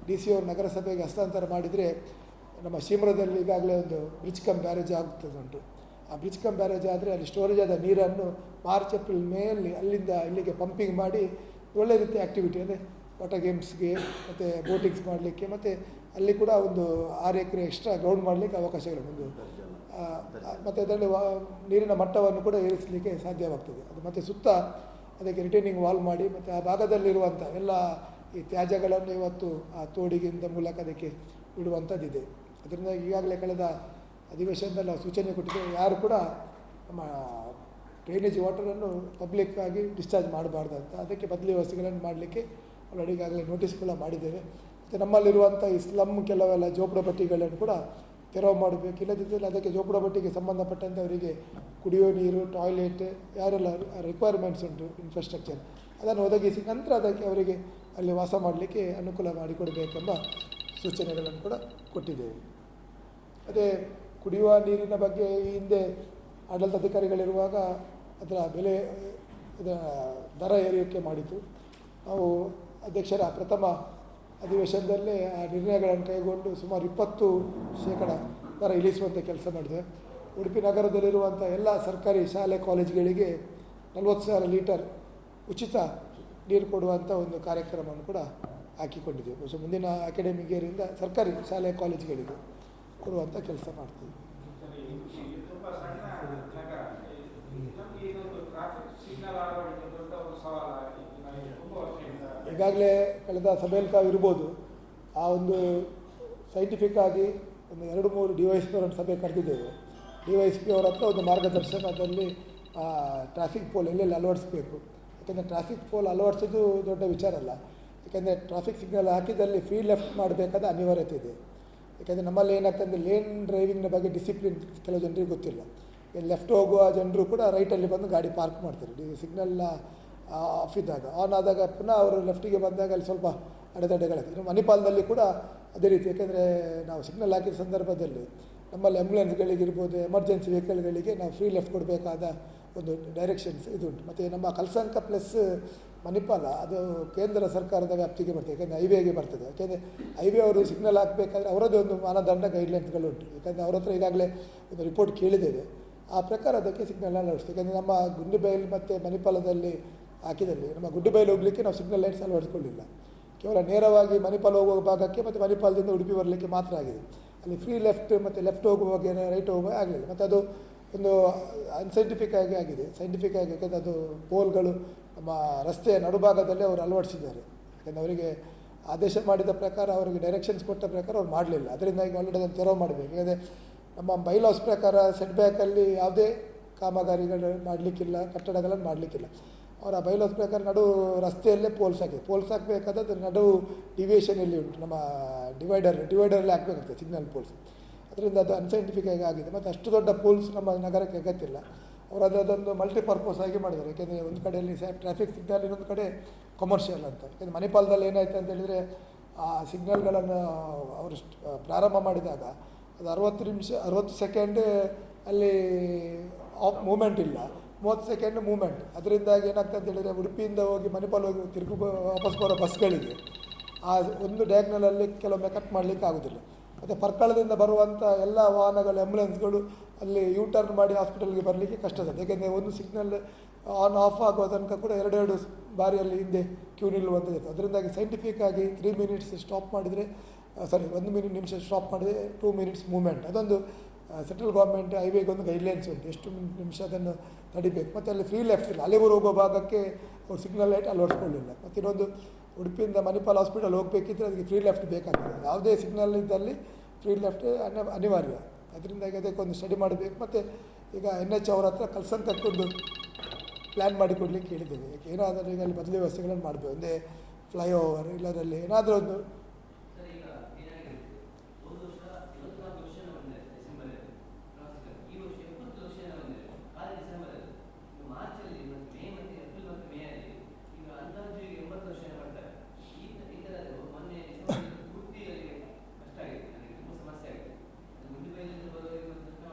DC ಅವರು ನಗರಸಭೆಗೆ ಹಸ್ತಾಂತರ ಮಾಡಿದರೆ ನಮ್ಮ ಶಿಮ್ರದಲ್ಲಿ ಈಗಾಗಲೇ ಒಂದು ಬ್ರಿಡ್ಜ್ ಕಮ್ ಬ್ಯಾರೇಜ್ ಆಗುತ್ತದುಂಟು. ಆ ಬ್ರಿಡ್ಜ್ ಕಮ್ ಬ್ಯಾರೇಜ್ ಆದರೆ ಅಲ್ಲಿ ಸ್ಟೋರೇಜ್ ಆದ ನೀರನ್ನು ಮಾರ್ಚ್ ಏಪ್ರಿಲ್ ಮೇಯಲ್ಲಿ ಅಲ್ಲಿಂದ ಇಲ್ಲಿಗೆ ಪಂಪಿಂಗ್ ಮಾಡಿ ಒಳ್ಳೆ ರೀತಿಯ ಆ್ಯಕ್ಟಿವಿಟಿ ಅಂದರೆ ವಾಟರ್ ಗೇಮ್ಸ್ಗೆ ಮತ್ತು ಬೋಟಿಂಗ್ಸ್ ಮಾಡಲಿಕ್ಕೆ, ಮತ್ತು ಅಲ್ಲಿ ಕೂಡ ಒಂದು 6 ಎಕರೆ ಎಕ್ಸ್ಟ್ರಾ ಗ್ರೌಂಡ್ ಮಾಡಲಿಕ್ಕೆ ಅವಕಾಶಗಳಿದೆ. ಮತ್ತು ಅದರಲ್ಲಿ ನೀರಿನ ಮಟ್ಟವನ್ನು ಕೂಡ ಏರಿಸಲಿಕ್ಕೆ ಸಾಧ್ಯವಾಗ್ತದೆ. ಅದು ಮತ್ತು ಸುತ್ತ ಅದಕ್ಕೆ ರಿಟೈನಿಂಗ್ ವಾಲ್ ಮಾಡಿ ಮತ್ತು ಆ ಭಾಗದಲ್ಲಿರುವಂಥ ಎಲ್ಲ ಈ ತ್ಯಾಜ್ಯಗಳನ್ನು ಇವತ್ತು ಆ ತೋಡಿಗಿಂದ ಮೂಲಕ ಅದಕ್ಕೆ ಬಿಡುವಂಥದ್ದಿದೆ. ಅದರಿಂದ ಈಗಾಗಲೇ ಕಳೆದ ಅಧಿವೇಶನದಲ್ಲಿ ನಾವು ಸೂಚನೆ ಕೊಟ್ಟಿದ್ದೇವೆ, ಯಾರು ಕೂಡ ನಮ್ಮ ಡ್ರೈನೇಜ್ ವಾಟರನ್ನು ಪಬ್ಲಿಕ್ಕಾಗಿ ಡಿಸ್ಚಾರ್ಜ್ ಮಾಡಬಾರ್ದು ಅಂತ. ಅದಕ್ಕೆ ಬದಲಿ ವ್ಯವಸ್ಥೆಗಳನ್ನು ಮಾಡಲಿಕ್ಕೆ ಆಲ್ರೆಡಿ ಈಗಾಗಲೇ ನೋಟಿಸ್ ಕೂಡ ಮಾಡಿದ್ದೇವೆ. ಮತ್ತು ನಮ್ಮಲ್ಲಿರುವಂಥ ಈ ಸ್ಲಮ್ ಕೆಲವೆಲ್ಲ ಜೋಪಡಪಟ್ಟಿಗಳನ್ನು ಕೂಡ ತೆರವು ಮಾಡಬೇಕು. ಇಲ್ಲದಿದ್ದರೆ ಅದಕ್ಕೆ ಜೋಪಡಪಟ್ಟಿಗೆ ಸಂಬಂಧಪಟ್ಟಂತೆ ಅವರಿಗೆ ಕುಡಿಯೋ ನೀರು, ಟಾಯ್ಲೆಟ್, ಯಾರೆಲ್ಲ ರಿಕ್ವೈರ್ಮೆಂಟ್ಸ್ ಉಂಟು ಇನ್ಫ್ರಾಸ್ಟ್ರಕ್ಚರ್, ಅದನ್ನು ಒದಗಿಸಿ ನಂತರ ಅದಕ್ಕೆ ಅವರಿಗೆ ಅಲ್ಲಿ ವಾಸ ಮಾಡಲಿಕ್ಕೆ ಅನುಕೂಲ ಮಾಡಿಕೊಡಬೇಕೆಂಬ ಸೂಚನೆಗಳನ್ನು ಕೂಡ ಕೊಟ್ಟಿದ್ದೇವೆ. ಅದೇ ಕುಡಿಯುವ ನೀರಿನ ಬಗ್ಗೆ ಈ ಹಿಂದೆ ಆಡಳಿತಾಧಿಕಾರಿಗಳಿರುವಾಗ ಅದರ ಬೆಲೆ ದರ ಏರಿಕೆ ಮಾಡಿತು. ನಾವು ಅಧ್ಯಕ್ಷರ ಪ್ರಥಮ ಅಧಿವೇಶನದಲ್ಲೇ ಆ ನಿರ್ಣಯಗಳನ್ನು ಕೈಗೊಂಡು ಸುಮಾರು 20% ದರ ಇಳಿಸುವಂಥ ಕೆಲಸ ಮಾಡಿದೆ. ಉಡುಪಿ ನಗರದಲ್ಲಿರುವಂಥ ಎಲ್ಲ ಸರ್ಕಾರಿ ಶಾಲೆ ಕಾಲೇಜುಗಳಿಗೆ 40,000 ಲೀಟರ್ ಉಚಿತ ನೀರು ಕೊಡುವಂಥ ಒಂದು ಕಾರ್ಯಕ್ರಮವನ್ನು ಕೂಡ ಹಾಕಿಕೊಂಡಿದ್ದೇವೆ. ಬಹುಶಃ ಮುಂದಿನ ಅಕಾಡೆಮಿಕ್ ಇಯರಿಂದ ಸರ್ಕಾರಿ ಶಾಲೆ ಕಾಲೇಜುಗಳಿಗೆ ಕೊಡುವಂಥ ಕೆಲಸ ಮಾಡ್ತೀವಿ. ಈಗಾಗಲೇ ಕಳೆದ ಸಭೆಯಲ್ಲಿ ತಾವು ಇರ್ಬೋದು, ಆ ಒಂದು ಸೈಂಟಿಫಿಕ್ ಆಗಿ ಒಂದು 2-3 DYSP ಅವರನ್ನು ಸಭೆ ಕರೆದಿದ್ದೇವೆ. DYSP ಅವರ ಹತ್ರ ಒಂದು ಮಾರ್ಗದರ್ಶನದಲ್ಲಿ ಟ್ರಾಫಿಕ್ ಪೋಲ್ ಎಲ್ಲೆಲ್ಲಿ ಅಳವಡಿಸಬೇಕು. ಯಾಕೆಂದರೆ ಟ್ರಾಫಿಕ್ ಪೋಲ್ ಅಳವಡಿಸೋದು ದೊಡ್ಡ ವಿಚಾರ ಅಲ್ಲ. ಯಾಕೆಂದರೆ ಟ್ರಾಫಿಕ್ ಸಿಗ್ನಲ್ ಹಾಕಿದಲ್ಲಿ ಫ್ರೀ ಲೆಫ್ಟ್ ಮಾಡಬೇಕಾದ ಅನಿವಾರ್ಯತೆ ಇದೆ. ಯಾಕೆಂದರೆ ನಮ್ಮಲ್ಲಿ ಏನಾಗ್ತಂದರೆ ಲೇನ್ ಡ್ರೈವಿಂಗ್ನ ಬಗ್ಗೆ ಡಿಸಿಪ್ಲಿನ್ ಕೆಲವು ಜನರಿಗೆ ಗೊತ್ತಿಲ್ಲ. ಲೆಫ್ಟ್ ಹೋಗುವ ಜನರು ಕೂಡ ರೈಟಲ್ಲಿ ಬಂದು ಗಾಡಿ ಪಾರ್ಕ್ ಮಾಡ್ತಾರೆ. ಸಿಗ್ನಲ್ನ ಆಫ್ ಇದ್ದಾಗ, ಆನ್ ಆದಾಗ ಪುನಃ ಅವರು ಲೆಫ್ಟಿಗೆ ಬಂದಾಗ ಅಲ್ಲಿ ಸ್ವಲ್ಪ ಅಡೆತಡೆಗಳಾಗ್ತದೆ. ಇನ್ನು ಮಣಿಪಾಲದಲ್ಲಿ ಕೂಡ ಅದೇ ರೀತಿ. ಯಾಕೆಂದರೆ ನಾವು ಸಿಗ್ನಲ್ ಹಾಕಿದ ಸಂದರ್ಭದಲ್ಲಿ ನಮ್ಮಲ್ಲಿ ಆ್ಯಂಬುಲೆನ್ಸ್ಗಳಿಗಿರ್ಬೋದು, ಎಮರ್ಜೆನ್ಸಿ ವೆಹಿಕಲ್ಗಳಿಗೆ ನಾವು ಫ್ರೀ ಲೆಫ್ಟ್ ಕೊಡಬೇಕಾದ ಒಂದು ಡೈರೆಕ್ಷನ್ಸ್ ಇದುಂಟು. ಮತ್ತು ನಮ್ಮ ಕಲ್ಸಂಕ ಪ್ಲಸ್ ಮಣಿಪಾಲ ಅದು ಕೇಂದ್ರ ಸರ್ಕಾರದ ವ್ಯಾಪ್ತಿಗೆ ಬರ್ತದೆ. ಯಾಕೆಂದರೆ ಹೈವೇಗೆ ಬರ್ತದೆ. ಯಾಕೆಂದರೆ ಹೈವೇ ಅವರು ಸಿಗ್ನಲ್ ಹಾಕಬೇಕಾದ್ರೆ ಅವರದ್ದೇ ಒಂದು ಮಾನದಂಡ ಗೈಡ್ಲೈನ್ಸ್ಗಳುಂಟು. ಯಾಕೆಂದರೆ ಅವ್ರ ಹತ್ರ ಈಗಾಗಲೇ ಒಂದು ರಿಪೋರ್ಟ್ ಕೇಳಿದ್ದೇವೆ. ಆ ಪ್ರಕಾರ ಅದಕ್ಕೆ ಸಿಗ್ನಲ್ ಅಳವಡಿಸ್ತದೆ. ಯಾಕೆಂದರೆ ನಮ್ಮ ಗುಂಡಿಬೈಲ್ ಮತ್ತು ಮಣಿಪಾಲದಲ್ಲಿ ಹಾಕಿದಲ್ಲಿ ನಮ್ಮ ಗುಡ್ಡಿಬೈಲು ಹೋಗಲಿಕ್ಕೆ ನಾವು ಸಿಗ್ನಲ್ ಲೈಟ್ಸ್ ಅಳವಡಿಸ್ಕೊಳ್ಳಿಲ್ಲ. ಕೇವಲ ನೇರವಾಗಿ ಮಣಿಪಾಲ ಹೋಗುವ ಭಾಗಕ್ಕೆ ಮತ್ತು ಮಣಿಪಾಲದಿಂದ ಉಡುಪಿ ಬರಲಿಕ್ಕೆ ಮಾತ್ರ ಆಗಿದೆ. ಅಲ್ಲಿ ಫ್ರೀ ಲೆಫ್ಟ್ ಮತ್ತು ಲೆಫ್ಟ್ ಹೋಗುವಾಗ ರೈಟ್ ಹೋಗುವಾಗ ಆಗಲಿಲ್ಲ. ಮತ್ತು ಅದು ಒಂದು ಅನ್ಸೈಂಟಿಫಿಕ್ ಆಗಿ ಆಗಿದೆ, ಸೈಂಟಿಫಿಕ್ ಆಗಿ. ಯಾಕೆಂದರೆ ಅದು ಪೋಲ್ಗಳು ನಮ್ಮ ರಸ್ತೆಯ ನಡುಭಾಗದಲ್ಲಿ ಅವರು ಅಳವಡಿಸಿದ್ದಾರೆ. ಯಾಕೆಂದರೆ ಅವರಿಗೆ ಆದೇಶ ಮಾಡಿದ ಪ್ರಕಾರ, ಅವರಿಗೆ ಡೈರೆಕ್ಷನ್ಸ್ ಕೊಟ್ಟ ಪ್ರಕಾರ ಅವ್ರು ಮಾಡಲಿಲ್ಲ. ಅದರಿಂದಾಗಿ ಆಲ್ರೆಡಿ ಅದನ್ನು ತೆರವು ಮಾಡಬೇಕು. ಯಾಕಂದರೆ ನಮ್ಮ ಬೈಲಾಸ್ ಪ್ರಕಾರ ಸೆಟ್ ಬ್ಯಾಕಲ್ಲಿ ಯಾವುದೇ ಕಾಮಗಾರಿಗಳು ಮಾಡಲಿಕ್ಕಿಲ್ಲ, ಕಟ್ಟಡಗಳನ್ನು ಮಾಡಲಿಕ್ಕಿಲ್ಲ. ಅವರ ಬೈಲಾಸ್ ಪ್ರಕಾರ ನಡು ರಸ್ತೆಯಲ್ಲೇ ಪೋಲ್ಸ್ ಹಾಕಿದೆ. ಪೋಲ್ಸ್ ಹಾಕಬೇಕಾದ್ರೆ ನಡು ಡಿವಿಯೇಷನ್ ಎಲ್ಲಿ ಉಂಟು, ನಮ್ಮ ಡಿವೈಡರಲ್ಲಿ ಹಾಕಬೇಕಾಗ್ತದೆ ಸಿಗ್ನಲ್ ಪೋಲ್ಸ್. ಅದರಿಂದ ಅದು ಅನ್ಸೈಂಟಿಫಿಕ್ ಆಗಿದೆ. ಮತ್ತು ಅಷ್ಟು ದೊಡ್ಡ ಪೋಲ್ಸ್ ನಮ್ಮ ನಗರಕ್ಕೆ ಅಗತ್ಯವಿಲ್ಲ. ಅವರು ಅದೊಂದು ಮಲ್ಟಿಪರ್ಪಸ್ ಆಗಿ ಮಾಡಿದ್ದಾರೆ. ಯಾಕೆಂದರೆ ಒಂದು ಕಡೆಯಲ್ಲಿ ಟ್ರಾಫಿಕ್ ಸಿಗ್ನಲ್, ಇನ್ನೊಂದು ಕಡೆ ಕಮರ್ಷಿಯಲ್ ಅಂತ. ಯಾಕೆಂದರೆ ಮಣಿಪಾಲದಲ್ಲಿ ಏನಾಯಿತು ಅಂತ ಹೇಳಿದರೆ, ಆ ಸಿಗ್ನಲ್ಗಳನ್ನು ಅವರು ಪ್ರಾರಂಭ ಮಾಡಿದಾಗ ಅದು 60 ಸೆಕೆಂಡ್ ಅಲ್ಲಿ ಆಫ್ ಮೂಮೆಂಟ್ ಇಲ್ಲ, 30 ಸೆಕೆಂಡ್ ಮೂಮೆಂಟ್. ಅದರಿಂದಾಗಿ ಏನಾಗ್ತದೆ ಅಂತ ಹೇಳಿದರೆ, ಉಡುಪಿಯಿಂದ ಹೋಗಿ ಮಣಿಪಾಲ ಹೋಗಿ ತಿರುಗು ವಾಪಸ್ ಬರೋ ಬಸ್ಗಳಿಗೆ ಆ ಒಂದು ಡಯಾಗ್ನಲಲ್ಲಿ ಕೆಲವೊಮ್ಮೆ ಕಟ್ ಮಾಡಲಿಕ್ಕೆ ಆಗೋದಿಲ್ಲ. ಮತ್ತು ಪರ್ಕಳದಿಂದ ಬರುವಂಥ ಎಲ್ಲ ವಾಹನಗಳು, ಆ್ಯಂಬುಲೆನ್ಸ್ಗಳು ಅಲ್ಲಿ ಯೂ ಟರ್ನ್ ಮಾಡಿ ಹಾಸ್ಪಿಟಲ್ಗೆ ಬರಲಿಕ್ಕೆ ಕಷ್ಟ ಆಗ್ತದೆ. ಯಾಕೆಂದರೆ ಒಂದು ಸಿಗ್ನಲ್ ಆನ್ ಆಫ್ ಆಗುವ ತನಕ ಕೂಡ 2 ಬಾರಿಯಲ್ಲಿ ಹಿಂದೆ ಕ್ಯೂ ನಿಲ್ಲುವಂಥದ್ದು ಇರ್ತದೆ. ಅದರಿಂದಾಗಿ ಸೈಂಟಿಫಿಕ್ ಆಗಿ 3 ಮಿನಿಟ್ಸ್ ಸ್ಟಾಪ್ ಮಾಡಿದರೆ, 1 ನಿಮಿಷ ಸ್ಟಾಪ್ ಮಾಡಿದರೆ 2 ಮಿನಿಟ್ಸ್ ಮೂವ್ಮೆಂಟ್. ಅದೊಂದು ಸೆಂಟ್ರಲ್ ಗೌರ್ಮೆಂಟ್ ಹೈವೇಗೆ ಒಂದು ಗೈಡ್ಲೈನ್ಸ್ ಉಂಟು, ಎಷ್ಟು ನಿಮಿಷ ಅದನ್ನು ತಡಿಬೇಕು. ಮತ್ತು ಅಲ್ಲಿ ಫ್ರೀ ಲೆಫ್ಟ್ ಇಲ್ಲ, ಅಲ್ಲಿವರೆಗೂ ಹೋಗೋ ಭಾಗಕ್ಕೆ ಅವ್ರು ಸಿಗ್ನಲ್ ಲೈಟ್ ಅಳವಡಿಸ್ಕೊಳ್ಳಿಲ್ಲ. ಮತ್ತು ಇನ್ನೊಂದು, ಉಡುಪಿಯಿಂದ ಮಣಿಪಾಲ್ ಹಾಸ್ಪಿಟಲ್ ಹೋಗಬೇಕಿದ್ರೆ ಅದಕ್ಕೆ ಫ್ರೀ ಲೆಫ್ಟ್ ಬೇಕಾಗ್ತದೆ. ಯಾವುದೇ ಸಿಗ್ನಲ್ ಇದ್ದಲ್ಲಿ ಫ್ರೀ ಲೆಫ್ಟ್ ಅನಿವಾರ್ಯ. ಅದರಿಂದಾಗಿ ಅದಕ್ಕೊಂದು ಸ್ಟಡಿ ಮಾಡಬೇಕು. ಮತ್ತು ಈಗ NH ಅವರ ಹತ್ರ ಕಲ್ಸಂಕಕ್ಕೊಂದು ಪ್ಲ್ಯಾನ್ ಮಾಡಿಕೊಡ್ಲಿಕ್ಕೆ ಹೇಳಿದ್ದೇವೆ. ಯಾಕೆ ಏನಾದರೂ ಈಗ ಅಲ್ಲಿ ಬದಲಿ ವ್ಯವಸ್ಥೆಗಳನ್ನು ಮಾಡಬೇಕು. ಒಂದೇ ಫ್ಲೈಓವರ್ ಇಲ್ಲದಲ್ಲಿ ಏನಾದರೂ ಒಂದು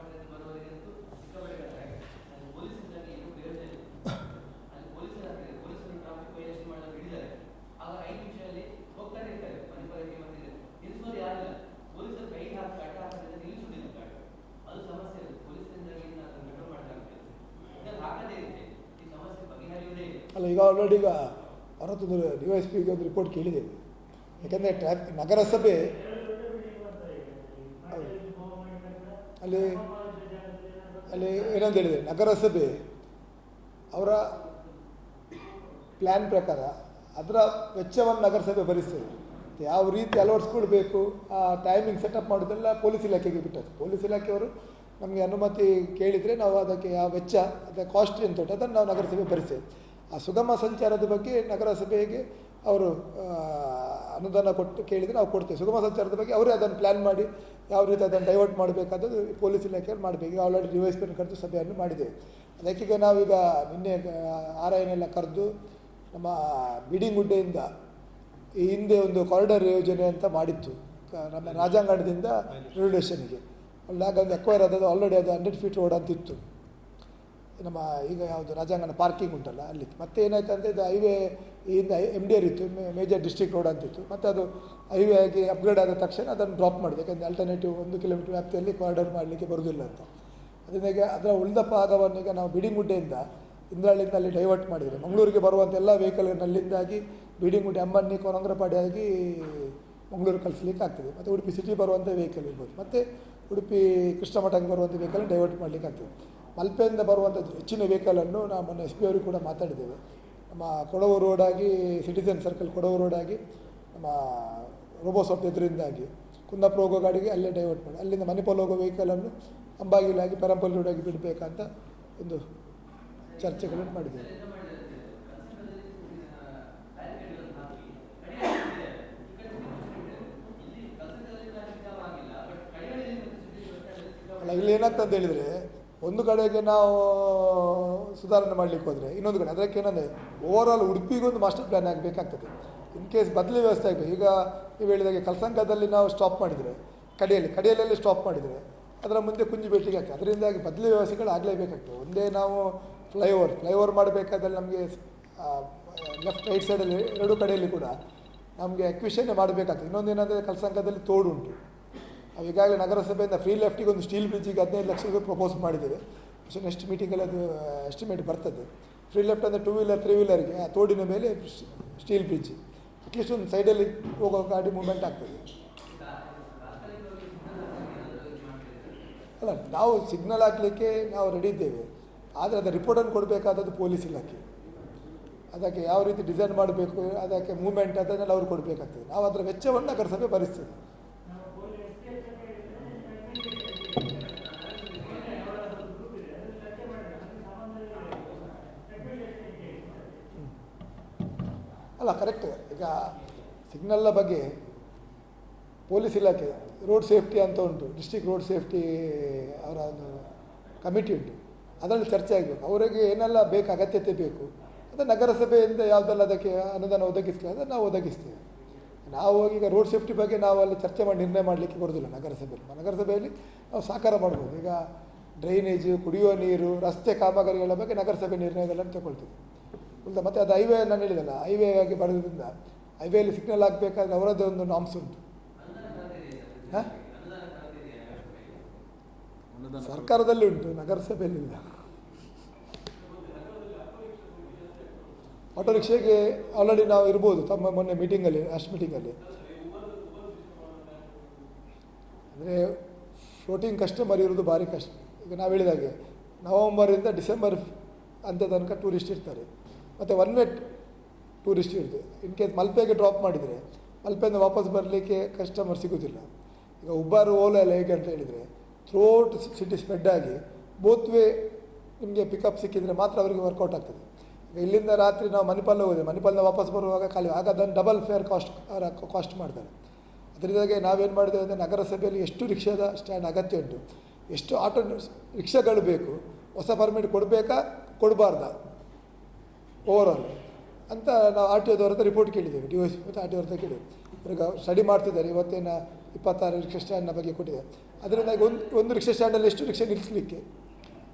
ಅಲ್ಲ, ಈಗ ಆಲ್ರೆಡಿ ಈಗ ಅವರತ್ತೊಂದು DYSPಗೆ ಒಂದು ರಿಪೋರ್ಟ್ ಕೇಳಿದ್ದೇವೆ. ಯಾಕೆಂದರೆ ನಗರಸಭೆ ಅಲ್ಲಿ ಏನಂತ ಹೇಳಿದೆ, ನಗರಸಭೆ ಅವರ ಪ್ಲ್ಯಾನ್ ಪ್ರಕಾರ ಅದರ ವೆಚ್ಚವನ್ನು ನಗರಸಭೆ ಭರಿಸ್ತದೆ. ಯಾವ ರೀತಿ ಅಳವಡಿಸ್ಕೊಳ್ಬೇಕು, ಆ ಟೈಮಿಂಗ್ ಸೆಟಪ್ ಮಾಡೋದೆಲ್ಲ ಪೊಲೀಸ್ ಇಲಾಖೆಗೆ ಬಿಟ್ಟದ್ದು. ಪೊಲೀಸ್ ಇಲಾಖೆಯವರು ನಮಗೆ ಅನುಮತಿ ಕೇಳಿದರೆ ನಾವು ಅದಕ್ಕೆ ಯಾವ ವೆಚ್ಚ, ಅದರ ಕಾಸ್ಟ್ ಎಂತ ಉಂಟು ಅದನ್ನು ನಾವು ನಗರಸಭೆ ಭರಿಸ್ತೇವೆ. ಆ ಸುಗಮ ಸಂಚಾರದ ಬಗ್ಗೆ ನಗರಸಭೆಗೆ ಅವರು ಅನುದಾನ ಕೊಟ್ಟು ಕೇಳಿದರೆ ನಾವು ಕೊಡ್ತೇವೆ. ಸುಗಮ ಸಂಚಾರದ ಬಗ್ಗೆ ಅವರೇ ಅದನ್ನು ಪ್ಲ್ಯಾನ್ ಮಾಡಿ ಯಾವ ರೀತಿ ಅದನ್ನು ಡೈವರ್ಟ್ ಮಾಡಬೇಕಾದದ್ದು ಪೊಲೀಸ್ ಇಲಾಖೆಯಲ್ಲಿ ಮಾಡಬೇಕು. ಈಗ ಆಲ್ರೆಡಿ DYSP ಕರೆದು ಸಭೆಯನ್ನು ಮಾಡಿದ್ದೇವೆ. ಅದಕ್ಕೀಗ ನಾವೀಗ ನಿನ್ನೆ RIನೆಲ್ಲ ಕರೆದು ನಮ್ಮ ಬಿಡಿಗುಡ್ಡೆಯಿಂದ ಈ ಹಿಂದೆ ಒಂದು ಕಾರಿಡಾರ್ ಯೋಜನೆ ಅಂತ ಮಾಡಿತ್ತು, ನಮ್ಮ ರಾಜಾಂಗಣದಿಂದ ರೈಲ್ವೆ ಸ್ಟೇಷನ್ಗೆ. ಆಗ ಒಂದು ಎಕ್ವೈರ್ ಆದದ್ದು ಆಲ್ರೆಡಿ ಅದು 100 ಫೀಟ್ ರೋಡ್ ಅಂತಿತ್ತು. ನಮ್ಮ ಈಗ ಯಾವುದು ರಾಜಾಂಗಣ ಪಾರ್ಕಿಂಗ್ ಉಂಟಲ್ಲ ಅಲ್ಲಿ. ಮತ್ತೆ ಏನಾಯ್ತು ಅಂದರೆ, ಇದು ಹೈವೇ ಇಂದ MDR ಇತ್ತು, ಮೇಜರ್ ಡಿಸ್ಟ್ರಿಕ್ಟ್ ರೋಡ್ ಅಂತಿತ್ತು. ಮತ್ತು ಅದು ಹೈವೇ ಆಗಿ ಅಪ್ಗ್ರೇಡ್ ಆದ ತಕ್ಷಣ ಅದನ್ನು ಡ್ರಾಪ್ ಮಾಡಿದೆ. ಯಾಕೆಂದರೆ ಆಲ್ಟರ್ನೇಟಿವ್ 1 ಕಿಲೋಮೀಟರ್ ವ್ಯಾಪ್ತಿಯಲ್ಲಿ ಕಾರಿಡಾರ್ ಮಾಡಲಿಕ್ಕೆ ಬರುವುದಿಲ್ಲ ಅಂತ. ಅದರಿಂದ ಅದರ ಉಳಿದ ಭಾಗವನ್ನು ಈಗ ನಾವು ಬಿಡಿಗುಡ್ಡೆಯಿಂದ ಇಂದ್ರಹಳ್ಳಿಯಿಂದ ಅಲ್ಲಿ ಡೈವರ್ಟ್ ಮಾಡಿದರೆ ಮಂಗಳೂರಿಗೆ ಬರುವಂಥ ಎಲ್ಲ ವೆಹಿಕಲ್ನಲ್ಲಿಂದಾಗಿ ಬಿಡಿಗುಡ್ಡೆ, ಅಮ್ಮಣ್ಣಿ, ಕೊರಂಗ್ರಪಾಡಿಯಾಗಿ ಮಂಗಳೂರು ಕಳಿಸ್ಲಿಕ್ಕೆ ಆಗ್ತದೆ. ಮತ್ತು ಉಡುಪಿ ಸಿಟಿ ಬರುವಂಥ ವೆಹಿಕಲ್ ಇರ್ಬೋದು, ಮತ್ತು ಉಡುಪಿ ಕೃಷ್ಣ ಮಠಕ್ಕೆ ಬರುವಂಥ ವೆಹಿಕಲ್ ಡೈವರ್ಟ್ ಮಾಡಲಿಕ್ಕೆ ಆಗ್ತದೆ. ಮಲ್ಪೆಯಿಂದ ಬರುವಂಥ ಹೆಚ್ಚಿನ ವೆಹಿಕಲನ್ನು ನಾವು ಮೊನ್ನೆ SP ಅವರಿಗೆ ಕೂಡ ಮಾತಾಡಿದ್ದೇವೆ. ನಮ್ಮ ಕೊಡವು ರೋಡಾಗಿ ಸಿಟಿಸನ್ ಸರ್ಕಲ್ ಕೊಡವು ರೋಡಾಗಿ ನಮ್ಮ ರೋಬೋಸಾಫ್ಟ್ ಎದುರಿಂದಾಗಿ ಕುಂದಾಪುರ ಹೋಗೋ ಗಾಡಿಗೆ ಅಲ್ಲೇ ಡೈವರ್ಟ್ ಮಾಡಿ, ಅಲ್ಲಿಂದ ಮಣಿಪಾಲ್ ಹೋಗೋ ವೆಹಿಕಲನ್ನು ಅಂಬಾಗಿಲಾಗಿ ಪೆರಂಪಲ್ಲಿ ರೋಡಾಗಿ ಬಿಡಬೇಕಂತ ಒಂದು ಚರ್ಚೆಗಳನ್ನು ಮಾಡಿದ್ದೇವೆ. ಅಲ್ಲ, ಇಲ್ಲಿ ಏನಾಗ್ತದೆ ಹೇಳಿದರೆ, ಒಂದು ಕಡೆಗೆ ನಾವು ಸುಧಾರಣೆ ಮಾಡಲಿಕ್ಕೆ ಹೋದರೆ ಇನ್ನೊಂದು ಕಡೆ ಅದಕ್ಕೆ ಏನಂದರೆ ಓವರಾಲ್ ಉಡುಪಿಗೊಂದು ಮಾಸ್ಟರ್ ಪ್ಲ್ಯಾನ್ ಆಗಬೇಕಾಗ್ತದೆ. ಇನ್ ಕೇಸ್ ಬದಲಿ ವ್ಯವಸ್ಥೆ ಆಗಬೇಕು. ಈಗ ನೀವು ಹೇಳಿದಾಗೆ ಕಲ್ಸಂಕದಲ್ಲಿ ನಾವು ಸ್ಟಾಪ್ ಮಾಡಿದರೆ, ಕಡಿಯಲ್ಲೆಲ್ಲ ಸ್ಟಾಪ್ ಮಾಡಿದರೆ ಅದರ ಮುಂದೆ ಕುಂಜಿಬೇಟಿಗೆ ಆಗ್ತದೆ. ಅದರಿಂದಾಗಿ ಬದಲಿ ವ್ಯವಸ್ಥೆಗಳು ಆಗಲೇಬೇಕಾಗ್ತದೆ. ಒಂದೇ ನಾವು ಫ್ಲೈಓವರ್ ಮಾಡಬೇಕಾದಲ್ಲಿ ನಮಗೆ ಲೆಫ್ಟ್ ರೈಟ್ ಸೈಡಲ್ಲಿ 2 ಕಡೆಯಲ್ಲಿ ಕೂಡ ನಮಗೆ ಅಕ್ವಿಷನ್ನೇ ಮಾಡಬೇಕಾಗ್ತದೆ. ಇನ್ನೊಂದು ಏನಂದರೆ, ಕಲ್ಸಂಕದಲ್ಲಿ ತೋಡುಂಟು. ನಾವು ಈಗಾಗಲೇ ನಗರಸಭೆಯಿಂದ ಫ್ರೀ ಲೆಫ್ಟಿಗೆ ಒಂದು ಸ್ಟೀಲ್ ಬ್ರಿಡ್ಜಿಗೆ 15 ಲಕ್ಷ ರೂಪಾಯಿ ಪ್ರಪೋಸ್ ಮಾಡಿದ್ದೇವೆ. ಸೊ ನೆಕ್ಸ್ಟ್ ಮೀಟಿಂಗಲ್ಲಿ ಅದು ಎಸ್ಟಿಮೇಟ್ ಬರ್ತದೆ. ಫ್ರೀ ಲೆಫ್ಟ್ ಅಂದರೆ 2 ವೀಲರ್ 3 ವೀಲರ್ಗೆ ಆ ತೋಡಿನ ಮೇಲೆ ಸ್ಟೀಲ್ ಬ್ರಿಡ್ಜ್, ಅಟ್ಲೀಸ್ಟ್ ಒಂದು ಸೈಡಲ್ಲಿ ಹೋಗೋ ಗಾಡಿ ಮೂವ್ಮೆಂಟ್ ಆಗ್ತದೆ. ಅಲ್ಲ, ನಾವು ಸಿಗ್ನಲ್ ಹಾಕಲಿಕ್ಕೆ ನಾವು ರೆಡಿ ಇದ್ದೇವೆ. ಆದರೆ ಅದರ ರಿಪೋರ್ಟನ್ನು ಕೊಡಬೇಕಾದದ್ದು ಪೊಲೀಸ್ ಇಲಾಖೆ. ಅದಕ್ಕೆ ಯಾವ ರೀತಿ ಡಿಸೈನ್ ಮಾಡಬೇಕು, ಅದಕ್ಕೆ ಮೂಮೆಂಟ್ ಅದನ್ನೆಲ್ಲ ಅವ್ರು ಕೊಡಬೇಕಾಗ್ತದೆ. ನಾವು ಅದರ ವೆಚ್ಚವನ್ನು ನಗರಸಭೆ ಭರಿಸ್ತದೆ. ಅಲ್ಲ, ಕರೆಕ್ಟ್. ಈಗ ಸಿಗ್ನಲ್ನ ಬಗ್ಗೆ ಪೊಲೀಸ್ ಇಲಾಖೆ ರೋಡ್ ಸೇಫ್ಟಿ ಅಂತ ಉಂಟು, ಡಿಸ್ಟ್ರಿಕ್ಟ್ ರೋಡ್ ಸೇಫ್ಟಿ ಅವರ ಒಂದು ಕಮಿಟಿ ಉಂಟು, ಅದರಲ್ಲಿ ಚರ್ಚೆ ಆಗಬೇಕು. ಅವರಿಗೆ ಏನೆಲ್ಲ ಬೇಕು, ಅಗತ್ಯತೆ ಬೇಕು, ಅದು ನಗರಸಭೆಯಿಂದ ಯಾವುದೆಲ್ಲ ಅದಕ್ಕೆ ಅನುದಾನ ಒದಗಿಸ್ತೀವಿ ಅದನ್ನು ನಾವು ಒದಗಿಸ್ತೇವೆ. ನಾವು ಈಗ ರೋಡ್ ಸೇಫ್ಟಿ ಬಗ್ಗೆ ನಾವು ಅಲ್ಲಿ ಚರ್ಚೆ ಮಾಡಿ ನಿರ್ಣಯ ಮಾಡಲಿಕ್ಕೆ ಬರೋದಿಲ್ಲ ನಗರಸಭೆಯಲ್ಲಿ ನಾವು ಸಹಕಾರ ಮಾಡ್ಬೋದು. ಈಗ ಡ್ರೈನೇಜು, ಕುಡಿಯುವ ನೀರು, ರಸ್ತೆ ಕಾಮಗಾರಿಗಳ ಬಗ್ಗೆ ನಗರಸಭೆ ನಿರ್ಣಯಗಳನ್ನು ತಗೊಳ್ತೀವಿ. ಮತ್ತು ಅದು ಹೈವೇ ನಾನು ಹೇಳಿದಲ್ಲ, ಹೈವೇ ಆಗಿ ಬರೋದ್ರಿಂದ ಹೈವೇಲಿ ಸಿಗ್ನಲ್ ಆಗಬೇಕಾದ್ರೆ ಅವರದ್ದೇ ಒಂದು ನಾಮ್ಸ್ ಉಂಟು. ಹಾಂ, ಸರ್ಕಾರದಲ್ಲಿ ಉಂಟು, ನಗರಸಭೆಯಲ್ಲಿಲ್ಲ. ಆಟೋ ರಿಕ್ಷಾಗೆ ಆಲ್ರೆಡಿ ನಾವು ಇರ್ಬೋದು ತಮ್ಮ ಮೊನ್ನೆ ಮೀಟಿಂಗಲ್ಲಿ, ಮೀಟಿಂಗಲ್ಲಿ ಅಂದರೆ ಫ್ಲೋಟಿಂಗ್ ಕಸ್ಟಮರ್ ಇರೋದು ಭಾರಿ ಕಷ್ಟ. ಈಗ ನಾವು ಹೇಳಿದಾಗೆ ನವಂಬರಿಂದ ಡಿಸೆಂಬರ್ ಅಂತ್ಯ ತನಕ ಟೂರಿಸ್ಟ್ ಇರ್ತಾರೆ, ಮತ್ತು ಒನ್ ವೇ ಟೂರಿಸ್ಟ್ ಇರ್ತದೆ. ಇನ್ ಕೇಸ್ ಮಲ್ಪೆಗೆ ಡ್ರಾಪ್ ಮಾಡಿದರೆ ಮಲ್ಪೆಯಿಂದ ವಾಪಸ್ ಬರಲಿಕ್ಕೆ ಕಸ್ಟಮರ್ ಸಿಗೋದಿಲ್ಲ. ಈಗ ಉಬಾರ್, ಓಲಾ ಎಲ್ಲ ಹೇಗೆ ಅಂತ ಹೇಳಿದರೆ ಥ್ರೂಔಟ್ ಸಿಟಿ ಸ್ಪ್ರೆಡ್ ಆಗಿ ಬೋತ್ ವೇ ನಿಮಗೆ ಪಿಕಪ್ ಸಿಕ್ಕಿದರೆ ಮಾತ್ರ ಅವರಿಗೆ ವರ್ಕೌಟ್ ಆಗ್ತದೆ. ಈಗ ಇಲ್ಲಿಂದ ರಾತ್ರಿ ನಾವು ಮಣಿಪಾಲ್ ಹೋದರೆ ಮಣಿಪಾಲ್ನ ವಾಪಸ್ ಬರುವಾಗ ಖಾಲಿ, ಆಗ ಅದನ್ನು ಡಬಲ್ ಫೇರ್ ಕಾಸ್ಟ್ ಮಾಡ್ತಾರೆ. ಅದರಿಂದಾಗಿ ನಾವೇನು ಮಾಡಿದ್ದೇವೆ ಅಂದರೆ ನಗರಸಭೆಯಲ್ಲಿ ಎಷ್ಟು ರಿಕ್ಷಾದ ಸ್ಟ್ಯಾಂಡ್ ಅಗತ್ಯ ಉಂಟು, ಎಷ್ಟು ಆಟೋ ರಿಕ್ಷಾಗಳು ಬೇಕು, ಹೊಸ ಪರ್ಮಿಟ್ ಕೊಡಬೇಕಾ ಕೊಡಬಾರ್ದಾ ಓವರಾಲ್ ಅಂತ ನಾವು ಆರ್ ಟಿ ಒದವ್ರ ಹತ್ರ ರಿಪೋರ್ಟ್ ಕೇಳಿದ್ದೇವೆ. ಡಿ ಒ ಸಿ ಮತ್ತು ಆರ್ ಟಿ ಒ ಹತ್ರ ಕೇಳಿದ್ದೇವೆ. ಅವ್ರಿಗೆ ಸ್ಟಡಿ ಮಾಡ್ತಿದ್ದಾರೆ. ಇವತ್ತೇನು 26 ರಿಕ್ಷಾ ಸ್ಟ್ಯಾಂಡ್ನ ಬಗ್ಗೆ ಕೊಟ್ಟಿದೆ. ಅದರಿಂದಾಗಿ ಒಂದು ರಿಕ್ಷಾ ಸ್ಟ್ಯಾಂಡಲ್ಲಿ ಎಷ್ಟು ರಿಕ್ಷಾ ನಿಲ್ಲಿಸಲಿಕ್ಕೆ,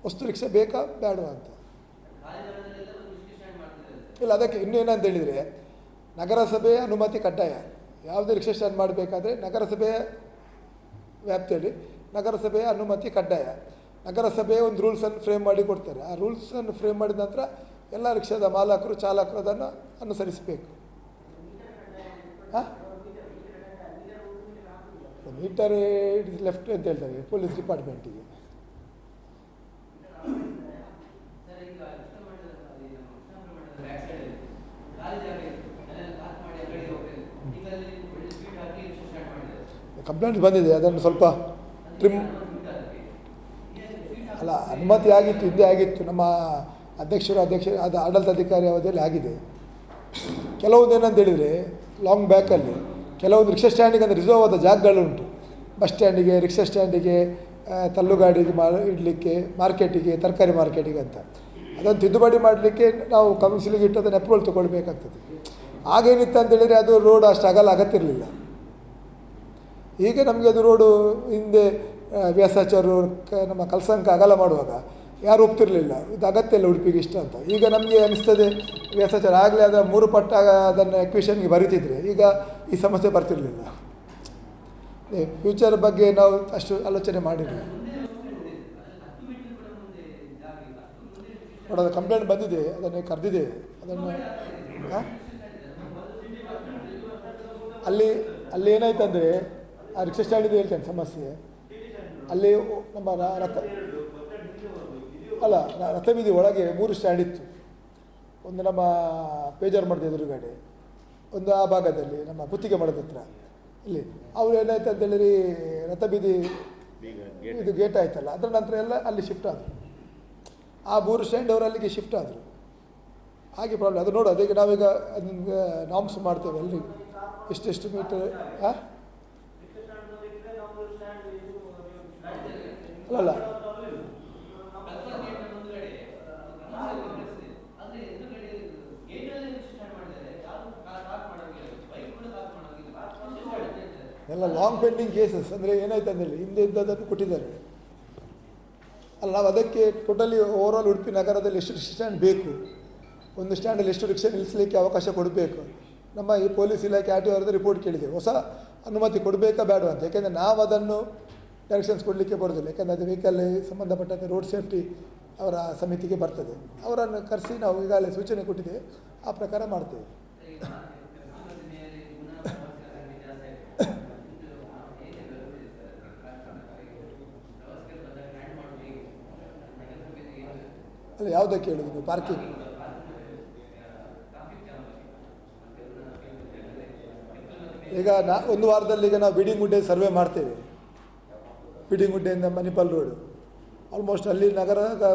ವಸ್ತು ರಿಕ್ಷಾ ಬೇಕಾ ಬೇಡವಾ ಅಂತ. ಇಲ್ಲ, ಅದಕ್ಕೆ ಇನ್ನೇನಂತ ಹೇಳಿದರೆ ನಗರಸಭೆಯ ಅನುಮತಿ ಕಡ್ಡಾಯ. ಯಾವುದೇ ರಿಕ್ಷಾ ಸ್ಟ್ಯಾಂಡ್ ಮಾಡಬೇಕಾದ್ರೆ ನಗರಸಭೆಯ ವ್ಯಾಪ್ತಿಯಲ್ಲಿ ನಗರಸಭೆಯ ಅನುಮತಿ ಕಡ್ಡಾಯ. ನಗರಸಭೆಯ ಒಂದು ರೂಲ್ಸನ್ನು ಫ್ರೇಮ್ ಮಾಡಿ ಕೊಡ್ತಾರೆ. ಆ ರೂಲ್ಸನ್ನು ಫ್ರೇಮ್ ಮಾಡಿದ ನಂತರ ಎಲ್ಲ ರಿಕ್ಷಾದ ಮಾಲಕರು, ಚಾಲಕರು ಅದನ್ನು ಅನುಸರಿಸಬೇಕು. ಹಾಂ, ಮೀಟರ್ ಇಟ್ ಇಸ್ ಲೆಫ್ಟ್ ಅಂತ ಹೇಳ್ತಾರೆ ಪೊಲೀಸ್ ಡಿಪಾರ್ಟ್ಮೆಂಟಿಗೆ. ಕಂಪ್ಲೇಂಟ್ ಬಂದಿದೆ, ಅದನ್ನು ಸ್ವಲ್ಪ ಟ್ರಿಮ್ ಅಲ್ಲ, ಅನುಮತಿ ಆಗಿತ್ತು, ಹಿಂದೆ ಆಗಿತ್ತು. ನಮ್ಮ ಅಧ್ಯಕ್ಷರು ಅದು ಆಡಳಿತಾಧಿಕಾರಿ ಅವಧಿಯಲ್ಲಿ ಆಗಿದೆ. ಕೆಲವೊಂದು ಏನಂತ ಹೇಳಿದರೆ ಲಾಂಗ್ ಬ್ಯಾಕಲ್ಲಿ ಕೆಲವೊಂದು ರಿಕ್ಷಾ ಸ್ಟ್ಯಾಂಡಿಗೆ ಅಂದರೆ ರಿಸರ್ವ್ ಆದ ಜಾಗಗಳುಂಟು. ಬಸ್ ಸ್ಟ್ಯಾಂಡಿಗೆ, ರಿಕ್ಷಾ ಸ್ಟ್ಯಾಂಡಿಗೆ, ತಳ್ಳುಗಾಡಿಗೆ ಇಡಲಿಕ್ಕೆ, ಮಾರ್ಕೆಟಿಗೆ, ತರಕಾರಿ ಮಾರ್ಕೆಟಿಗೆ ಅಂತ. ಅದನ್ನು ತಿದ್ದುಪಡಿ ಮಾಡಲಿಕ್ಕೆ ನಾವು ಕೌನ್ಸಿಲಿಗೆ ಇಟ್ಟು ಅದನ್ನು ಅಪ್ರೂವಲ್ ತೊಗೊಳ್ಬೇಕಾಗ್ತದೆ. ಆಗೇನಿತ್ತು ಅಂತೇಳಿದರೆ ಅದು ರೋಡ್ ಅಷ್ಟು ಅಗಲ ಆಗತ್ತಿರಲಿಲ್ಲ. ಈಗ ನಮಗೆ ಅದು ರೋಡು ಹಿಂದೆ ವ್ಯಾಸಾಚಾರ್ಯರು ನಮ್ಮ ಕಲ್ಸಂಕ ಅಗಲ ಮಾಡುವಾಗ ಯಾರು ಒಪ್ತಿರಲಿಲ್ಲ, ಇದು ಅಗತ್ಯ ಇಲ್ಲ ಉಡುಪಿಗೆ ಇಷ್ಟ ಅಂತ. ಈಗ ನಮಗೆ ಅನಿಸ್ತದೆ ವ್ಯಾಸಾಚಾರ ಆಗಲೇ ಅದರ 3 ಪಟ್ಟ ಅದನ್ನು ಎಕ್ವಿಷನ್ಗೆ ಬರೀತಿದ್ರೆ ಈಗ ಈ ಸಮಸ್ಯೆ ಬರ್ತಿರಲಿಲ್ಲ. ಫ್ಯೂಚರ್ ಬಗ್ಗೆ ನಾವು ಅಷ್ಟು ಆಲೋಚನೆ ಮಾಡಿರಲಿಲ್ಲ. ನೋಡೋದು ಕಂಪ್ಲೇಂಟ್ ಬಂದಿದೆ, ಅದನ್ನು ಕರೆದಿದೆ. ಅದನ್ನು ಅಲ್ಲಿ ಏನಾಯ್ತು ಅಂದರೆ ಆ ರಿಕ್ಷಾ ಸ್ಟ್ಯಾಂಡಿದ್ದು ಹೇಳ್ತೇನೆ ಸಮಸ್ಯೆ. ಅಲ್ಲಿ ನಮ್ಮ ರಥಬೀದಿ ಒಳಗೆ 3 ಸ್ಟ್ಯಾಂಡ್ ಇತ್ತು. ಒಂದು ನಮ್ಮ ಪೇಜಾರ್ ಮಠದ ಎದುರುಗಡೆ, ಒಂದು ಆ ಭಾಗದಲ್ಲಿ ನಮ್ಮ ಪುತ್ತಿಗೆ ಮಠದ ಹತ್ರ ಇಲ್ಲಿ. ಅವರು ಏನಾಯ್ತು ಅಂತೇಳಿರಿ, ರಥಬೀದಿ ಇದು ಗೇಟ್ ಆಯ್ತಲ್ಲ, ಅದರ ನಂತರ ಎಲ್ಲ ಅಲ್ಲಿ ಶಿಫ್ಟ್ ಆದರು. ಆ 3 ಸ್ಟ್ಯಾಂಡ್ ಅವರು ಅಲ್ಲಿಗೆ ಶಿಫ್ಟ್ ಆದರು. ಹಾಗೆ ಪ್ರಾಬ್ಲಮ್ ಅದು. ನೋಡು, ಅದಕ್ಕೆ ನಾವೀಗ ಅದನ್ನು ನಾಮ್ಸ್ ಮಾಡ್ತೇವೆ ಎಲ್ರಿಗೂ ಎಷ್ಟು ಮೀಟರ್. ಅಲ್ಲ ಎಲ್ಲ ಲಾಂಗ್ ಪೆಂಡಿಂಗ್ ಕೇಸಸ್. ಅಂದರೆ ಏನಾಯ್ತು ಅಂದೇಳಿ ಹಿಂದೆ ಇದ್ದದನ್ನು ಕೊಟ್ಟಿದ್ದಾರೆ. ಅಲ್ಲ, ನಾವು ಅದಕ್ಕೆ ಟೋಟಲಿ ಓವರಾಲ್ ಉಡುಪಿ ನಗರದಲ್ಲಿ ಎಷ್ಟು ರಿಕ್ಷಾ ಸ್ಟ್ಯಾಂಡ್ ಬೇಕು, ಒಂದು ಸ್ಟ್ಯಾಂಡಲ್ಲಿ ಎಷ್ಟು ರಿಕ್ಷಾ ನಿಲ್ಲಿಸಲಿಕ್ಕೆ ಅವಕಾಶ ಕೊಡಬೇಕು, ನಮ್ಮ ಈ ಪೊಲೀಸ್ ಇಲಾಖೆ ಆರ್ ಟಿ ಅವರದ್ದು ರಿಪೋರ್ಟ್ ಕೇಳಿದ್ದೇವೆ. ಹೊಸ ಅನುಮತಿ ಕೊಡಬೇಕಾ ಬೇಡ ಅಂತ. ಯಾಕೆಂದರೆ ನಾವು ಅದನ್ನು ಡೈರೆಕ್ಷನ್ಸ್ ಕೊಡಲಿಕ್ಕೆ ಬರೋದಿಲ್ಲ. ಯಾಕೆಂದರೆ ಅದು ವೆಹಿಕಲ್ ಸಂಬಂಧಪಟ್ಟಂತೆ ರೋಡ್ ಸೇಫ್ಟಿ ಅವರ ಸಮಿತಿಗೆ ಬರ್ತದೆ. ಅವರನ್ನು ಕರೆಸಿ ನಾವು ಈಗಾಗಲೇ ಸೂಚನೆ ಕೊಟ್ಟಿದ್ದೇವೆ, ಆ ಪ್ರಕಾರ ಮಾಡ್ತೇವೆ. ಅಲ್ಲ, ಯಾವುದಕ್ಕೆ ಹೇಳೋದು ನೀವು? ಪಾರ್ಕಿಂಗ್ ಈಗ ಒಂದು ವಾರದಲ್ಲಿ ಈಗ ನಾವು ಬಿಡಿಗುಡ್ಡೆ ಸರ್ವೆ ಮಾಡ್ತೇವೆ. ಬಿಡಿಗುಡ್ಡೆಯಿಂದ ಮಣಿಪಾಲ್ ರೋಡು ಆಲ್ಮೋಸ್ಟ್ ಅಲ್ಲಿ ನಗರದ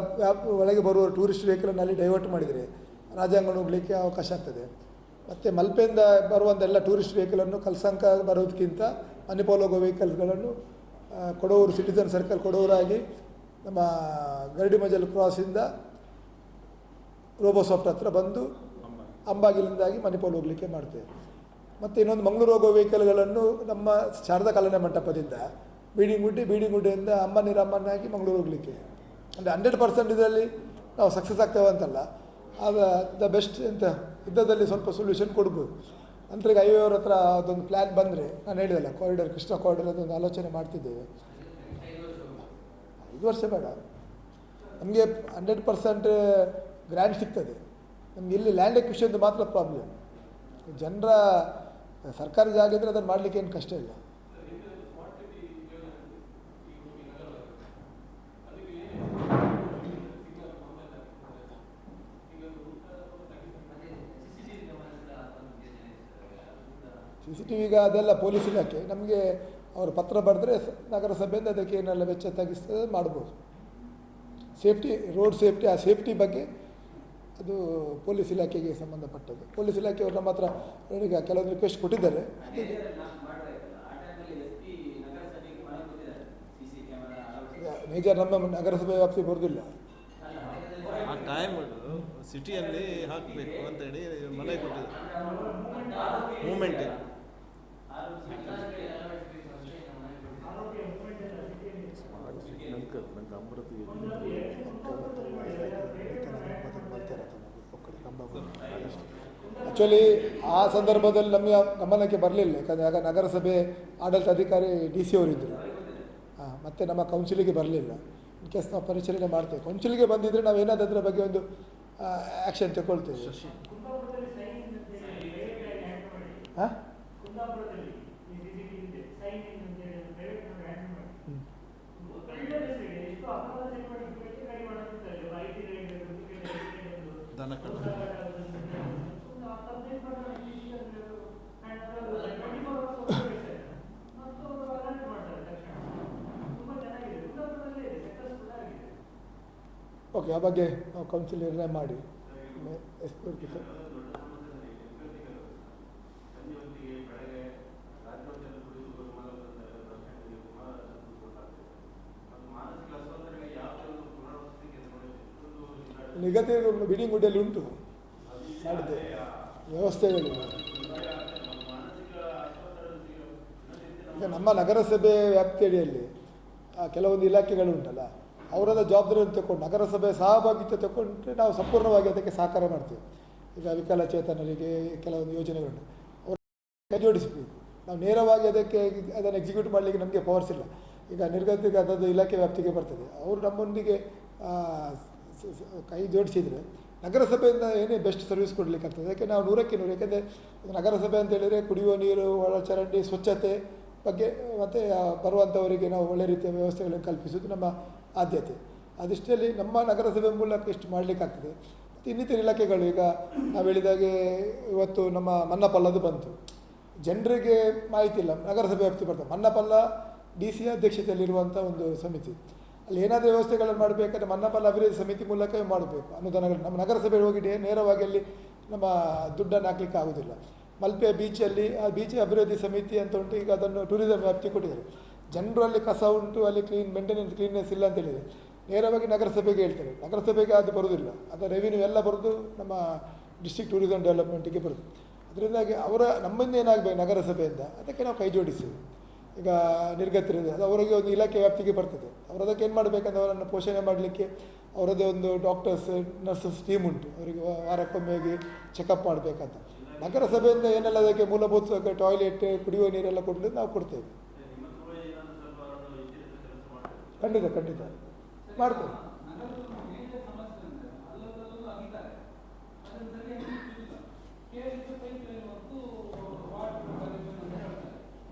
ಒಳಗೆ ಬರುವ ಟೂರಿಸ್ಟ್ ವೆಹಿಕಲನ್ನು ಅಲ್ಲಿ ಡೈವರ್ಟ್ ಮಾಡಿದರೆ ರಾಜಾಂಗಣ ಹೋಗಲಿಕ್ಕೆ ಅವಕಾಶ ಆಗ್ತದೆ. ಮತ್ತು ಮಲ್ಪೆಯಿಂದ ಬರುವಂಥ ಎಲ್ಲ ಟೂರಿಸ್ಟ್ ವೆಹಿಕಲನ್ನು ಕಲ್ಸಂಕ ಬರೋದಕ್ಕಿಂತ ಮಣಿಪಾಲ್ ಹೋಗೋ ವೆಹಿಕಲ್ಸ್ಗಳನ್ನು ಕೊಡೂರು ಸಿಟಿಸನ್ ಸರ್ಕಲ್ ಕೊಡೂರಾಗಿ ನಮ್ಮ ಗರಡಿ ಮಜಲ್ ಕ್ರಾಸಿಂದ ರೋಬೋಸಾಫ್ಟ್ ಹತ್ರ ಬಂದು ಅಂಬಾಗಿಲಿಂದಾಗಿ ಮಣಿಪಾಲ್ ಹೋಗಲಿಕ್ಕೆ ಮಾಡ್ತೇವೆ. ಮತ್ತು ಇನ್ನೊಂದು ಮಂಗಳೂರು ಹೋಗೋ ವೆಹಿಕಲ್ಗಳನ್ನು ನಮ್ಮ ಶಾರದಾ ಕಲ್ಯಾಣ ಮಂಟಪದಿಂದ ಬೀಡಿಗುಡ್ಡೆಯಿಂದ ಅಮ್ಮನಾಗಿ ಮಂಗಳೂರು ಹೋಗಲಿಕ್ಕೆ ಅಂದರೆ 100% ಇದರಲ್ಲಿ ನಾವು ಸಕ್ಸಸ್ ಆಗ್ತೇವೆ ಅಂತಲ್ಲ, ಆಗ ದ ಬೆಸ್ಟ್ ಅಂತ ಯುದ್ಧದಲ್ಲಿ ಸ್ವಲ್ಪ ಸೊಲ್ಯೂಷನ್ ಕೊಡ್ಬೋದು. ನಂತರ ಈಗ ಐವರ ಹತ್ರ ಅದೊಂದು ಪ್ಲ್ಯಾನ್ ಬಂದರೆ ನಾನು ಹೇಳಿದಲ್ಲ ಕಾರಿಡಾರ್ ಕೃಷ್ಣ ಕಾರಿಡಾರ್ ಅದೊಂದು ಆಲೋಚನೆ ಮಾಡ್ತಿದ್ದೇವೆ. 5 ವರ್ಷ ಬೇಡ, ನಮಗೆ 100% ಗ್ರ್ಯಾಂಟ್ ಸಿಗ್ತದೆ. ನಮಗೆ ಇಲ್ಲಿ ಲ್ಯಾಂಡ್ ಎಕ್ವಿಷನ್ದು ಮಾತ್ರ ಪ್ರಾಬ್ಲಮ್. ಜನರ ಸರ್ಕಾರಿ ಜಾಗ ಇದ್ದರೆ ಅದನ್ನು ಮಾಡಲಿಕ್ಕೆ ಏನು ಕಷ್ಟ ಇಲ್ಲ. CCTV ಈಗ ಅದೆಲ್ಲ ಪೊಲೀಸ್ ಇಲಾಖೆ ನಮಗೆ ಅವರು ಪತ್ರ ಬರೆದ್ರೆ ನಗರಸಭೆಯಿಂದ ಅದಕ್ಕೆ ಏನೆಲ್ಲ ವೆಚ್ಚ ತಗ್ಗಿಸ್ತದೆ ಮಾಡ್ಬೋದು. ಸೇಫ್ಟಿ, ರೋಡ್ ಸೇಫ್ಟಿ, ಆ ಸೇಫ್ಟಿ ಬಗ್ಗೆ ಅದು ಪೊಲೀಸ್ ಇಲಾಖೆಗೆ ಸಂಬಂಧಪಟ್ಟದ್ದು. ಪೊಲೀಸ್ ಇಲಾಖೆಯವರು ನಮ್ಮ ಹತ್ರ ಈಗ ಕೆಲವೊಂದು ರಿಕ್ವೆಸ್ಟ್ ಕೊಟ್ಟಿದ್ದಾರೆ. ಮೇಜರ್ ನಮ್ಮ ನಗರಸಭೆ ವ್ಯಾಪ್ತಿ ಬರೋದಿಲ್ಲ. ಆ ಟೈಮ್ ಸಿಟಿಯಲ್ಲಿ ಹಾಕಬೇಕು ಅಂತೇಳಿ ಮನೆ ಕೊಟ್ಟಿದ್ದಾರೆ ಮೂಮೆಂಟ್. ಆ್ಯಕ್ಚುಲಿ ಆ ಸಂದರ್ಭದಲ್ಲಿ ನಮಗೆ ಗಮನಕ್ಕೆ ಬರಲಿಲ್ಲ, ಯಾಕಂದರೆ ಆಗ ನಗರಸಭೆ ಆಡಳಿತಾಧಿಕಾರಿ DC ಅವರಿದ್ದರು. ಮತ್ತು ನಮ್ಮ ಕೌನ್ಸಿಲಿಗೆ ಬರಲಿಲ್ಲ. ಇನ್ ಕೇಸ್ ನಾವು ಪರಿಶೀಲನೆ ಮಾಡ್ತೇವೆ. ಕೌನ್ಸಿಲಿಗೆ ಬಂದಿದ್ದರೆ ನಾವು ಏನಾದರೂ ಅದರ ಬಗ್ಗೆ ಒಂದು ಆ್ಯಕ್ಷನ್ ತಗೊಳ್ತೇವೆ. ಹಾಂ, ಓಕೆ, ಆ ಬಗ್ಗೆ ನಾವು ಕೌನ್ಸಿಲ್ ನಿರ್ಣಯ ಮಾಡಿ ನಿಗದಿ ಬಿಡಿಗುಡ್ಡೆಯಲ್ಲಿ ಉಂಟು ಮಾಡಿದೆ ವ್ಯವಸ್ಥೆಗಳಿವೆ. ಈಗ ನಮ್ಮ ನಗರಸಭೆ ವ್ಯಾಪ್ತಿಯಡಿಯಲ್ಲಿ ಕೆಲವೊಂದು ಇಲಾಖೆಗಳು ಉಂಟಲ್ಲ, ಅವರದ ಜವಾಬ್ದಾರಿಯನ್ನು ತಗೊಂಡು ನಗರಸಭೆ ಸಹಭಾಗಿತ್ವ ತಗೊಂಡ್ರೆ ನಾವು ಸಂಪೂರ್ಣವಾಗಿ ಅದಕ್ಕೆ ಸಹಕಾರ ಮಾಡ್ತೇವೆ. ಈಗ ವಿಕಲಚೇತನರಿಗೆ ಕೆಲವೊಂದು ಯೋಜನೆಗಳುಂಟು, ಅವರು ಕೈ ಜೋಡಿಸಬೇಕು. ನಾವು ನೇರವಾಗಿ ಅದನ್ನು ಎಕ್ಸಿಕ್ಯೂಟ್ ಮಾಡಲಿಕ್ಕೆ ನಮಗೆ ಪವರ್ಸ್ ಇಲ್ಲ. ಈಗ ನಿರ್ಗತಿಕ ಅದದ್ದು ಇಲಾಖೆ ವ್ಯಾಪ್ತಿಗೆ ಬರ್ತದೆ. ಅವರು ನಮ್ಮೊಂದಿಗೆ ಕೈ ಜೋಡಿಸಿದರೆ ನಗರಸಭೆಯಿಂದ ಏನೇ ಬೆಸ್ಟ್ ಸರ್ವಿಸ್ ಕೊಡಲಿಕ್ಕಾಗ್ತದೆ. ಯಾಕೆ ನಾವು 100ಕ್ಕೆ 100, ಯಾಕೆಂದರೆ ನಗರಸಭೆ ಅಂತ ಹೇಳಿದರೆ ಕುಡಿಯುವ ನೀರು, ಒಳಚರಂಡಿ, ಸ್ವಚ್ಛತೆ ಬಗ್ಗೆ ಮತ್ತು ಬರುವಂಥವರಿಗೆ ನಾವು ಒಳ್ಳೆ ರೀತಿಯ ವ್ಯವಸ್ಥೆಗಳನ್ನು ಕಲ್ಪಿಸೋದು ನಮ್ಮ ಆದ್ಯತೆ. ಅದಿಷ್ಟರಲ್ಲಿ ನಮ್ಮ ನಗರಸಭೆ ಮೂಲಕ ಎಷ್ಟು ಮಾಡಲಿಕ್ಕಾಗ್ತದೆ. ಮತ್ತು ಇನ್ನಿತರ ಇಲಾಖೆಗಳು, ಈಗ ನಾವು ಹೇಳಿದಾಗೆ ಇವತ್ತು ನಮ್ಮ ಮನ್ನಪಲ್ಲದು ಬಂತು. ಜನರಿಗೆ ಮಾಹಿತಿ ಇಲ್ಲ, ನಗರಸಭೆ ವ್ಯಾಪ್ತಿ ಬರ್ತದೆ. ಮನ್ನಪಲ್ಲ DC ಅಧ್ಯಕ್ಷತೆಯಲ್ಲಿರುವಂಥ ಒಂದು ಸಮಿತಿ, ಅಲ್ಲಿ ಏನಾದರೂ ವ್ಯವಸ್ಥೆಗಳನ್ನು ಮಾಡಬೇಕಾದ್ರೆ ಮನ್ನಪಲ್ಲ ಅಭಿವೃದ್ಧಿ ಸಮಿತಿ ಮೂಲಕವೇ ಮಾಡಬೇಕು. ಅನುದಾನಗಳು ನಮ್ಮ ನಗರಸಭೆ ಹೋಗಿ ನೇರವಾಗಿ ಅಲ್ಲಿ ನಮ್ಮ ದುಡ್ಡನ್ನು ಹಾಕಲಿಕ್ಕೆ ಆಗೋದಿಲ್ಲ. ಮಲ್ಪೆ ಬೀಚಲ್ಲಿ ಆ ಬೀಚ್ ಅಭಿವೃದ್ಧಿ ಸಮಿತಿ ಅಂತ ಉಂಟು. ಈಗ ಅದನ್ನು ಟೂರಿಸಂ ವ್ಯಾಪ್ತಿ ಕೊಟ್ಟಿದ್ದಾರೆ. ಜನರು ಅಲ್ಲಿ ಕಸ ಉಂಟು, ಅಲ್ಲಿ ಕ್ಲೀನ್ನೆಸ್ ಇಲ್ಲ ಅಂತೇಳಿದರೆ ನೇರವಾಗಿ ನಗರಸಭೆಗೆ ಹೇಳ್ತಾರೆ. ನಗರಸಭೆಗೆ ಅದು ಬರೋದಿಲ್ಲ, ಅದರ ರೆವಿನ್ಯೂ ಎಲ್ಲ ಬರೋದು ನಮ್ಮ ಡಿಸ್ಟ್ರಿಕ್ಟ್ ಟೂರಿಸಂ ಡೆವಲಪ್ಮೆಂಟಿಗೆ ಬರೋದು. ಅದರಿಂದಾಗಿ ನಮ್ಮಿಂದ ಏನಾಗಬೇಕು ನಗರಸಭೆಯಿಂದ, ಅದಕ್ಕೆ ನಾವು ಕೈ ಜೋಡಿಸಿವಿ. ಈಗ ನಿರ್ಗತಿರಿದೆ, ಅದು ಅವರಿಗೆ ಒಂದು ಇಲಾಖೆ ವ್ಯಾಪ್ತಿಗೆ ಬರ್ತದೆ. ಅವರು ಅದಕ್ಕೆ ಏನು ಮಾಡಬೇಕಂದ್ರೆ ಅವರನ್ನು ಪೋಷಣೆ ಮಾಡಲಿಕ್ಕೆ ಅವರದ್ದೇ ಒಂದು ಡಾಕ್ಟರ್ಸ್, ನರ್ಸಸ್ ಟೀಮ್ ಉಂಟು. ಅವರಿಗೆ ವಾರಕ್ಕೊಮ್ಮೆ ಹೋಗಿ ಚೆಕಪ್ ಮಾಡಬೇಕಂತ. ನಗರಸಭೆಯಿಂದ ಏನೆಲ್ಲ ಅದಕ್ಕೆ ಮೂಲಭೂತ ಟಾಯ್ಲೆಟ್, ಕುಡಿಯುವ ನೀರೆಲ್ಲ ಕೊಡಲಿಕ್ಕೆ ನಾವು ಕೊಡ್ತೇವೆ. ಖಂಡಿತ ಮಾಡ್ತೇವೆ.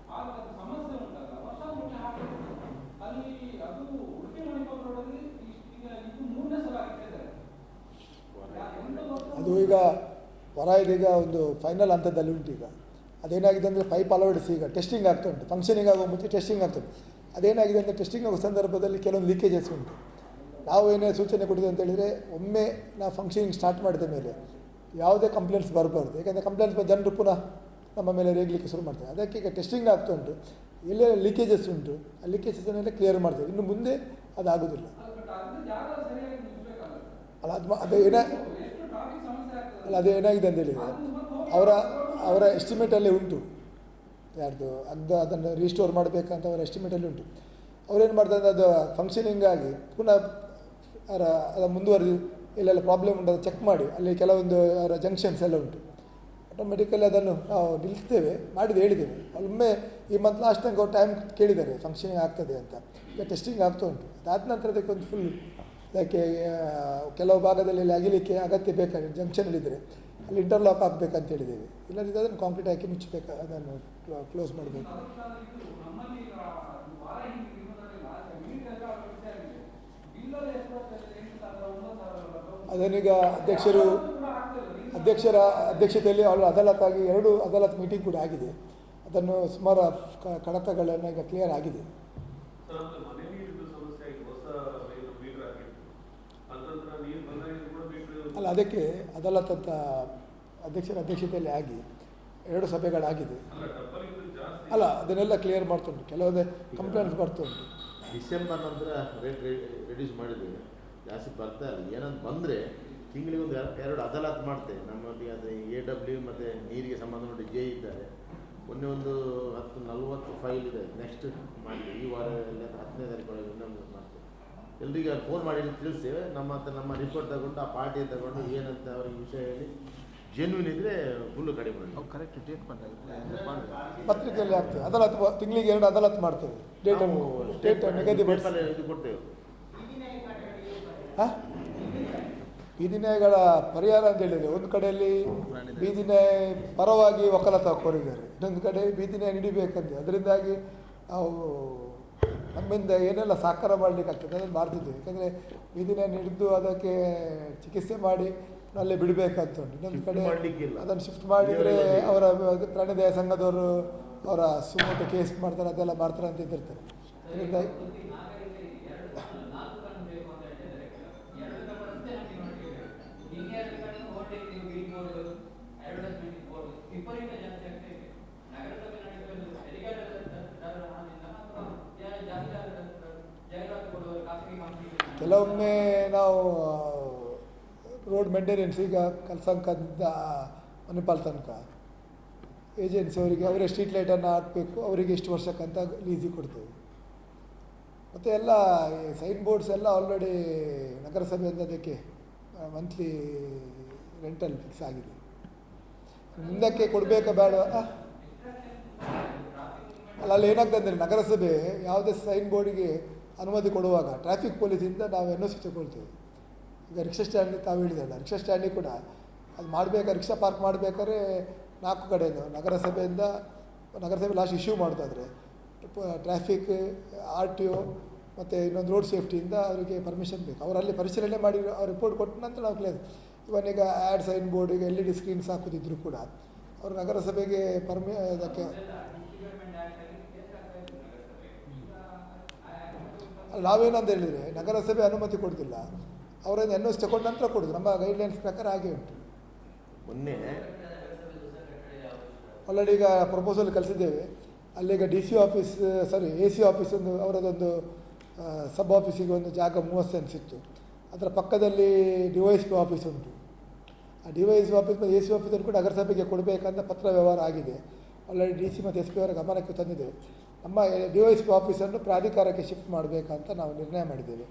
ಅದು ಈಗ ಹೊರ ಇದೀಗ ಒಂದು ಫೈನಲ್ ಹಂತದಲ್ಲಿ ಉಂಟು. ಈಗ ಅದೇನಾಗಿದೆ ಅಂದರೆ ಪೈಪ್ ಅಳವಡಿಸಿ ಈಗ ಟೆಸ್ಟಿಂಗ್ ಆಗ್ತಾ ಉಂಟು, ಫಂಕ್ಷನಿಂಗ್ ಆಗೋ ಮುಂಚೆ ಟೆಸ್ಟಿಂಗ್ ಆಗ್ತದೆ. ಅದೇನಾಗಿದೆ ಅಂದರೆ ಟೆಸ್ಟಿಂಗ್ ಆಗೋ ಸಂದರ್ಭದಲ್ಲಿ ಕೆಲವೊಂದು ಲೀಕೇಜಸ್ ಉಂಟು. ನಾವು ಏನೇ ಸೂಚನೆ ಕೊಟ್ಟಿದೆ ಅಂತ ಹೇಳಿದರೆ, ಒಮ್ಮೆ ನಾವು ಫಂಕ್ಷನಿಂಗ್ ಸ್ಟಾರ್ಟ್ ಮಾಡಿದ ಮೇಲೆ ಯಾವುದೇ ಕಂಪ್ಲೇಂಟ್ಸ್ ಬರಬಾರ್ದು. ಯಾಕೆಂದರೆ ಕಂಪ್ಲೇಂಟ್ಸ್ ಬಂದು ಜನರು ಪುನಃ ನಮ್ಮ ಮೇಲೆ ರೇಗಲಿಕ್ಕೆ ಶುರು ಮಾಡ್ತಾರೆ. ಅದಕ್ಕೆ ಈಗ ಟೆಸ್ಟಿಂಗ್ ಆಗ್ತಾ ಉಂಟು, ಎಲ್ಲೇ ಲೀಕೇಜಸ್ ಉಂಟು ಆ ಲೀಕೇಜಸ್ಸನ್ನೆಲ್ಲ ಕ್ಲಿಯರ್ ಮಾಡ್ತಾರೆ. ಇನ್ನು ಮುಂದೆ ಅದಾಗೋದಿಲ್ಲ. ಅಲ್ಲ ಅದು ಏನಾಗಿದೆ ಅಂತ ಹೇಳಿದರೆ, ಅವರ ಎಸ್ಟಿಮೇಟಲ್ಲೇ ಉಂಟು, ಯಾರ್ದು ಅದನ್ನು ರೀಸ್ಟೋರ್ ಮಾಡಬೇಕಂತ ಅವರ ಎಸ್ಟಿಮೇಟಲ್ಲಿ ಉಂಟು. ಅವರೇನು ಮಾಡ್ತಾರೆ, ಅದು ಫಂಕ್ಷನಿಂಗ್ ಆಗಿ ಪುನಃ ಅದು ಮುಂದುವರೆದು ಎಲ್ಲೆಲ್ಲ ಪ್ರಾಬ್ಲಮ್ ಉಂಟು ಅದು ಚೆಕ್ ಮಾಡಿ, ಅಲ್ಲಿ ಕೆಲವೊಂದು ಅವರ ಜಂಕ್ಷನ್ಸ್ ಎಲ್ಲ ಉಂಟು, ಆಟೋಮೆಟಿಕಲಿ ಅದನ್ನು ನಾವು ನಿಲ್ಲಿಸ್ತೇವೆ ಹೇಳಿದ್ದೇವೆ. ಒಮ್ಮೆ ಈ ಮಂತ್ ಲಾಸ್ಟ್ ತನಕ ಅವ್ರು ಟೈಮ್ ಕೇಳಿದ್ದಾರೆ ಫಂಕ್ಷನಿಂಗ್ ಆಗ್ತದೆ ಅಂತ. ಈಗ ಟೆಸ್ಟಿಂಗ್ ಆಗ್ತಾ ಉಂಟು. ಅದಾದ ನಂತರ ಅದಕ್ಕೆ ಒಂದು ಫುಲ್ ಅದಕ್ಕೆ ಕೆಲವು ಭಾಗದಲ್ಲಿ ಅಗಿಲಿಕ್ಕೆ ಅಗತ್ಯ ಬೇಕಾಗಿದೆ, ಜಂಕ್ಷನಲ್ಲಿದ್ದರೆ ಅಲ್ಲಿ ಇಂಟರ್ಲಾಕ್ ಹಾಕಬೇಕಂತ ಹೇಳಿದ್ದೇವೆ. ಇಲ್ಲದಿದ್ದರೆ ಅದನ್ನು ಕಾಂಕ್ರೀಟ್ ಹಾಕಿ ಮುಚ್ಚಬೇಕು, ಅದನ್ನು ಕ್ಲೋಸ್ ಮಾಡಬೇಕು. ಅದನ್ನೀಗ ಅಧ್ಯಕ್ಷರ ಅಧ್ಯಕ್ಷತೆಯಲ್ಲಿ ಅವಳು ಅದಾಲತಾಗಿ 2 ಅದಾಲತ್ ಮೀಟಿಂಗ್ ಕೂಡ ಆಗಿದೆ. ಅದನ್ನು ಸುಮಾರು ಕಡತಗಳನ್ನು ಈಗ ಕ್ಲಿಯರ್ ಆಗಿದೆ. ಅಲ್ಲ, ಅದಕ್ಕೆ ಅದಾಲತ್ ಅಂತ ಅಧ್ಯಕ್ಷರ ಅಧ್ಯಕ್ಷತೆಯಲ್ಲಿ ಆಗಿ 2 ಸಭೆಗಳಾಗಿದೆ. ಅಲ್ಲ, ಅದನ್ನೆಲ್ಲ ಕ್ಲಿಯರ್ ಮಾಡ್ತುಂಟು. ಕೆಲವೊಂದು ಕಂಪ್ಲೇಂಟ್ಸ್ ಬರ್ತುಂಟು. ಡಿಸೆಂಬರ್ ನಂತರ ರೇಟ್ ರಿಡ್ಯೂಸ್ ಮಾಡಿದ್ವಿ, ಜಾಸ್ತಿ ಬರ್ತಾ ಇಲ್ಲ. ಏನಂತ ಬಂದರೆ ತಿಂಗಳಿಗೆ ಒಂದು 2 ಅದಾಲತ್ ಮಾಡ್ತೇವೆ. ನಮ್ಮೊಟ್ಟಿಗೆ ಅದು AW ಮತ್ತು ನೀರಿಗೆ ಸಂಬಂಧಪಟ್ಟ ಜೆ ಇದ್ದಾರೆ. ಮೊನ್ನೆ ಒಂದು 40 ಫೈಲ್ ಇದೆ, ನೆಕ್ಸ್ಟ್ ಮಾಡಿದೆ. ಈ ವಾರ ಎಲ್ಲ 10ನೇ ತಾರೀಕು ಇನ್ನೊಂದು ಮಾಡ್ತೇವೆ. ಎಲ್ರಿಗೆ ಫೋನ್ ಮಾಡಿ ತಿಳಿಸ್ತೇವೆ. ನಮ್ಮ ರಿಪೋರ್ಟ್ ತಗೊಂಡು ಆ ಪಾರ್ಟಿ ತಗೊಂಡು ಏನಂತ ಅವ್ರಿಗೆ ವಿಷಯ ಹೇಳಿ ಜೆನ್ಯೂನ್ ಇದ್ದರೆ ಫುಲ್ಲು ಕಡಿಮೆ ಮಾಡಿ ಕರೆಕ್ಟ್ ಡೇಟ್ ಪತ್ರಿಕೆಯಲ್ಲಿ ಆಗ್ತದೆ. ಅದಾಲತ್ ತಿಂಗಳಿಗೆ 2 ಅದಾಲತ್ ಮಾಡ್ತೇವೆ. ಡೇಟ್ ನಿಗದಿಪಡಿಸಿ ಇದು ಕೊಡ್ತೇವೆ. ಬೀದಿ ನ್ಯಾಯಗಳ ಪರಿಹಾರ ಅಂತ ಹೇಳಿದರೆ, ಒಂದು ಕಡೆಯಲ್ಲಿ ಬೀದಿ ನ್ಯಾಯ ಪರವಾಗಿ ವಕಾಲತ್ತು ಹಾಕೋರಿದ್ದಾರೆ, ಇನ್ನೊಂದು ಕಡೆ ಬೀದಿ ನ್ಯಾಯ ನೀಡಬೇಕಂತೆ. ಅದರಿಂದಾಗಿ ನಾವು ನಮ್ಮಿಂದ ಏನೆಲ್ಲ ಸಹಕಾರ ಮಾಡಲಿಕ್ಕೆ ಆಗ್ತದೆ ಅದನ್ನು ಮಾಡ್ತಿದ್ದೇವೆ. ಯಾಕಂದರೆ ಬೀದಿ ನ್ಯಾಯ ನೀಡಿದ್ದು ಅದಕ್ಕೆ ಚಿಕಿತ್ಸೆ ಮಾಡಿ ಅಲ್ಲೇ ಬಿಡಬೇಕಂತ ಉಂಟು. ಇನ್ನೊಂದು ಕಡೆ ಅದನ್ನು ಶಿಫ್ಟ್ ಮಾಡಿದರೆ ಅವರ ಪ್ರಾಣಿದಯ ಸಂಘದವರು ಅವರ ಸುಮೋಟ ಕೇಸ್ ಮಾಡ್ತಾರೆ, ಅದೆಲ್ಲ ಮಾಡ್ತಾರೆ ಅಂತ ಇದ್ದಿರ್ತಾರೆ. ಅದರಿಂದಾಗಿ ಕೆಲವೊಮ್ಮೆ ನಾವು ರೋಡ್ ಮೇಂಟೆನೆನ್ಸ್ ಈಗ ಕಲ್ಸಂಕದಿಂದ ಮಣಿಪಾಲ್ ತನಕ ಏಜೆನ್ಸಿ ಅವರಿಗೆ ಅವರೇ ಸ್ಟ್ರೀಟ್ ಲೈಟನ್ನು ಹಾಕಬೇಕು, ಅವರಿಗೆ ಇಷ್ಟು ವರ್ಷಕ್ಕಂತ ಲೀಸಿಗೆ ಕೊಡ್ತೇವೆ. ಮತ್ತು ಎಲ್ಲ ಸೈನ್ ಬೋರ್ಡ್ಸ್ ಎಲ್ಲ ಆಲ್ರೆಡಿ ನಗರಸಭೆಯಿಂದ ಅದಕ್ಕೆ ಮಂತ್ಲಿ ರೆಂಟಲ್ ಫಿಕ್ಸ್ ಆಗಿದೆ. ಮುಂದಕ್ಕೆ ಕೊಡಬೇಕಾ ಬೇಡ? ಅಲ್ಲಿ ಏನಾಗ್ತದೆ ಅಂದರೆ, ನಗರಸಭೆ ಯಾವುದೇ ಸೈನ್ ಬೋರ್ಡಿಗೆ ಅನುಮತಿ ಕೊಡುವಾಗ ಟ್ರಾಫಿಕ್ ಪೊಲೀಸಿಂದ ನಾವು NOC ತಗೊಳ್ತೇವೆ. ಈಗ ರಿಕ್ಷಾ ಸ್ಟ್ಯಾಂಡ್ ತಾವು ಹೇಳಿದಲ್ಲ, ರಿಕ್ಷಾ ಸ್ಟ್ಯಾಂಡಿಗೆ ಕೂಡ ಅದು ಮಾಡಬೇಕಾದ್ರೆ, ರಿಕ್ಷಾ ಪಾರ್ಕ್ ಮಾಡಬೇಕಾದ್ರೆ 4 ಕಡೆಯಿಂದ ನಗರಸಭೆ ಲಾಸ್ಟ್ ಇಶ್ಯೂ ಮಾಡ್ತಾಯಿದ್ರೆ ಟ್ರಾಫಿಕ್, RTO ಮತ್ತು ಇನ್ನೊಂದು ರೋಡ್ ಸೇಫ್ಟಿಯಿಂದ ಅವರಿಗೆ ಪರ್ಮಿಷನ್ ಬೇಕು. ಅವರಲ್ಲಿ ಪರಿಶೀಲನೆ ಮಾಡಿ ಅವ್ರು ರಿಪೋರ್ಟ್ ಕೊಟ್ಟ ನಂತರ ನಾವು ಕ್ಲಿಯರ್. ಇವನೀಗ ಆ್ಯಡ್ ಸೈನ್ ಬೋರ್ಡಿಗೆ LED ಸ್ಕ್ರೀನ್ಸ್ ಹಾಕೋದಿದ್ರು ಕೂಡ ಅವರು ನಗರಸಭೆಗೆ ಅದಕ್ಕೆ ನಾವೇನಂತ ಹೇಳಿದರೆ, ನಗರಸಭೆ ಅನುಮತಿ ಕೊಡ್ತಿಲ್ಲ, ಅವರನ್ನು NOC ತಗೊಂಡ ನಂತರ ಕೊಡೋದು. ನಮ್ಮ ಗೈಡ್ಲೈನ್ಸ್ ಪ್ರಕಾರ ಹಾಗೆ ಉಂಟು. ಮೊನ್ನೆ ಆಲ್ರೆಡಿ ಈಗ ಪ್ರಪೋಸಲ್ ಕಳಿಸಿದ್ದೇವೆ. ಅಲ್ಲೀಗ DC ಆಫೀಸ್ AC ಆಫೀಸ್ ಒಂದು ಅವರದೊಂದು ಸಬ್ ಆಫೀಸಿಗೆ ಒಂದು ಜಾಗ 30 ಸೆನ್ಸ್ ಇತ್ತು. ಅದರ ಪಕ್ಕದಲ್ಲಿ DYSP ಆಫೀಸ್ ಉಂಟು. ಆ DYSP ಆಫೀಸ್ ಮತ್ತು AC ಆಫೀಸನ್ನು ಕೂಡ ನಗರಸಭೆಗೆ ಕೊಡಬೇಕಂತ ಪತ್ರ ವ್ಯವಹಾರ ಆಗಿದೆ. ಆಲ್ರೆಡಿ DC ಮತ್ತು SP ಅವರ ಗಮನಕ್ಕೆ ತಂದಿದೆ. ನಮ್ಮ DYSP ಆಫೀಸನ್ನು ಪ್ರಾಧಿಕಾರಕ್ಕೆ ಶಿಫ್ಟ್ ಮಾಡಬೇಕಂತ ನಾವು ನಿರ್ಣಯ ಮಾಡಿದ್ದೇವೆ.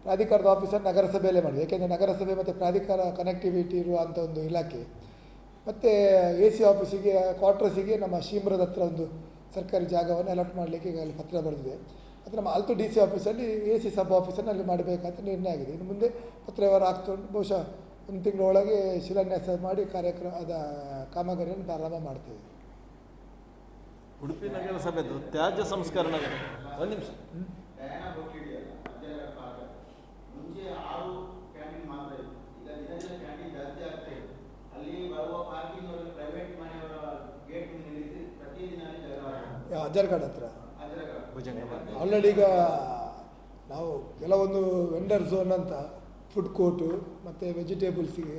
ಪ್ರಾಧಿಕಾರದ ಆಫೀಸನ್ನು ನಗರಸಭೆಯಲ್ಲೇ ಮಾಡಿದೆ. ಏಕೆಂದರೆ ನಗರಸಭೆ ಮತ್ತು ಪ್ರಾಧಿಕಾರ ಕನೆಕ್ಟಿವಿಟಿ ಇರುವಂಥ ಒಂದು ಇಲಾಖೆ. ಮತ್ತು AC ಆಫೀಸಿಗೆ ಕ್ವಾರ್ಟರ್ಸಿಗೆ ನಮ್ಮ ಶೀಮ್ರದ ಹತ್ರ ಒಂದು ಸರ್ಕಾರಿ ಜಾಗವನ್ನು ಅಲಾಟ್ ಮಾಡಲಿಕ್ಕೆ ಈಗ ಅಲ್ಲಿ ಪತ್ರ ಬರೆದಿದೆ. ಅದು ನಮ್ಮ ಆಲ್ತು DC ಆಫೀಸಲ್ಲಿ AC ಸಬ್ ಆಫೀಸನ್ನು ಅಲ್ಲಿ ಮಾಡಬೇಕಂತ ನಿರ್ಣಯ ಆಗಿದೆ. ಇನ್ನು ಮುಂದೆ ಪತ್ರ ವ್ಯವಹಾರ ಆಗ್ತುಂಟು. ಬಹುಶಃ 1 ತಿಂಗಳೊಳಗೆ ಶಿಲಾನ್ಯಾಸ ಮಾಡಿ ಕಾಮಗಾರಿಯನ್ನು ಪ್ರಾರಂಭ ಮಾಡ್ತೇವೆ. ಉಡುಪಿ ನಗರಸಭೆದು ತ್ಯಾಜ್ಯ ಸಂಸ್ಕರಣೆ ಒಂದು ನಿಮಿಷ. ಮುಂಚೆ 6 ಕ್ಯಾಂಟೀನ್ ಮಾತ್ರ ಇತ್ತು. ಈಗ ದಿನದಿಂದ ಕ್ಯಾಂಟೀನ್ ಜಾಸ್ತಿ ಆಗ್ತಾ ಇದೆ. ಅಲ್ಲಿ ಬರುವ ಪಾರ್ಕಿಂಗ್ ಪ್ರೈವೇಟ್ ಮನೆಯವರ ಗೇಟ್ ನಿಲ್ಲಿಸಿ ಅಜ್ಜರ್ಕಾಡ್ ಹತ್ರ ಭುಜಂಗ ಆಲ್ರೆಡಿ ಈಗ ನಾವು ಕೆಲವೊಂದು ವೆಂಡರ್ ಝೋನ್ ಅಂತ ಫುಡ್ ಕೋರ್ಟು ಮತ್ತು ವೆಜಿಟೇಬಲ್ಸಿಗೆ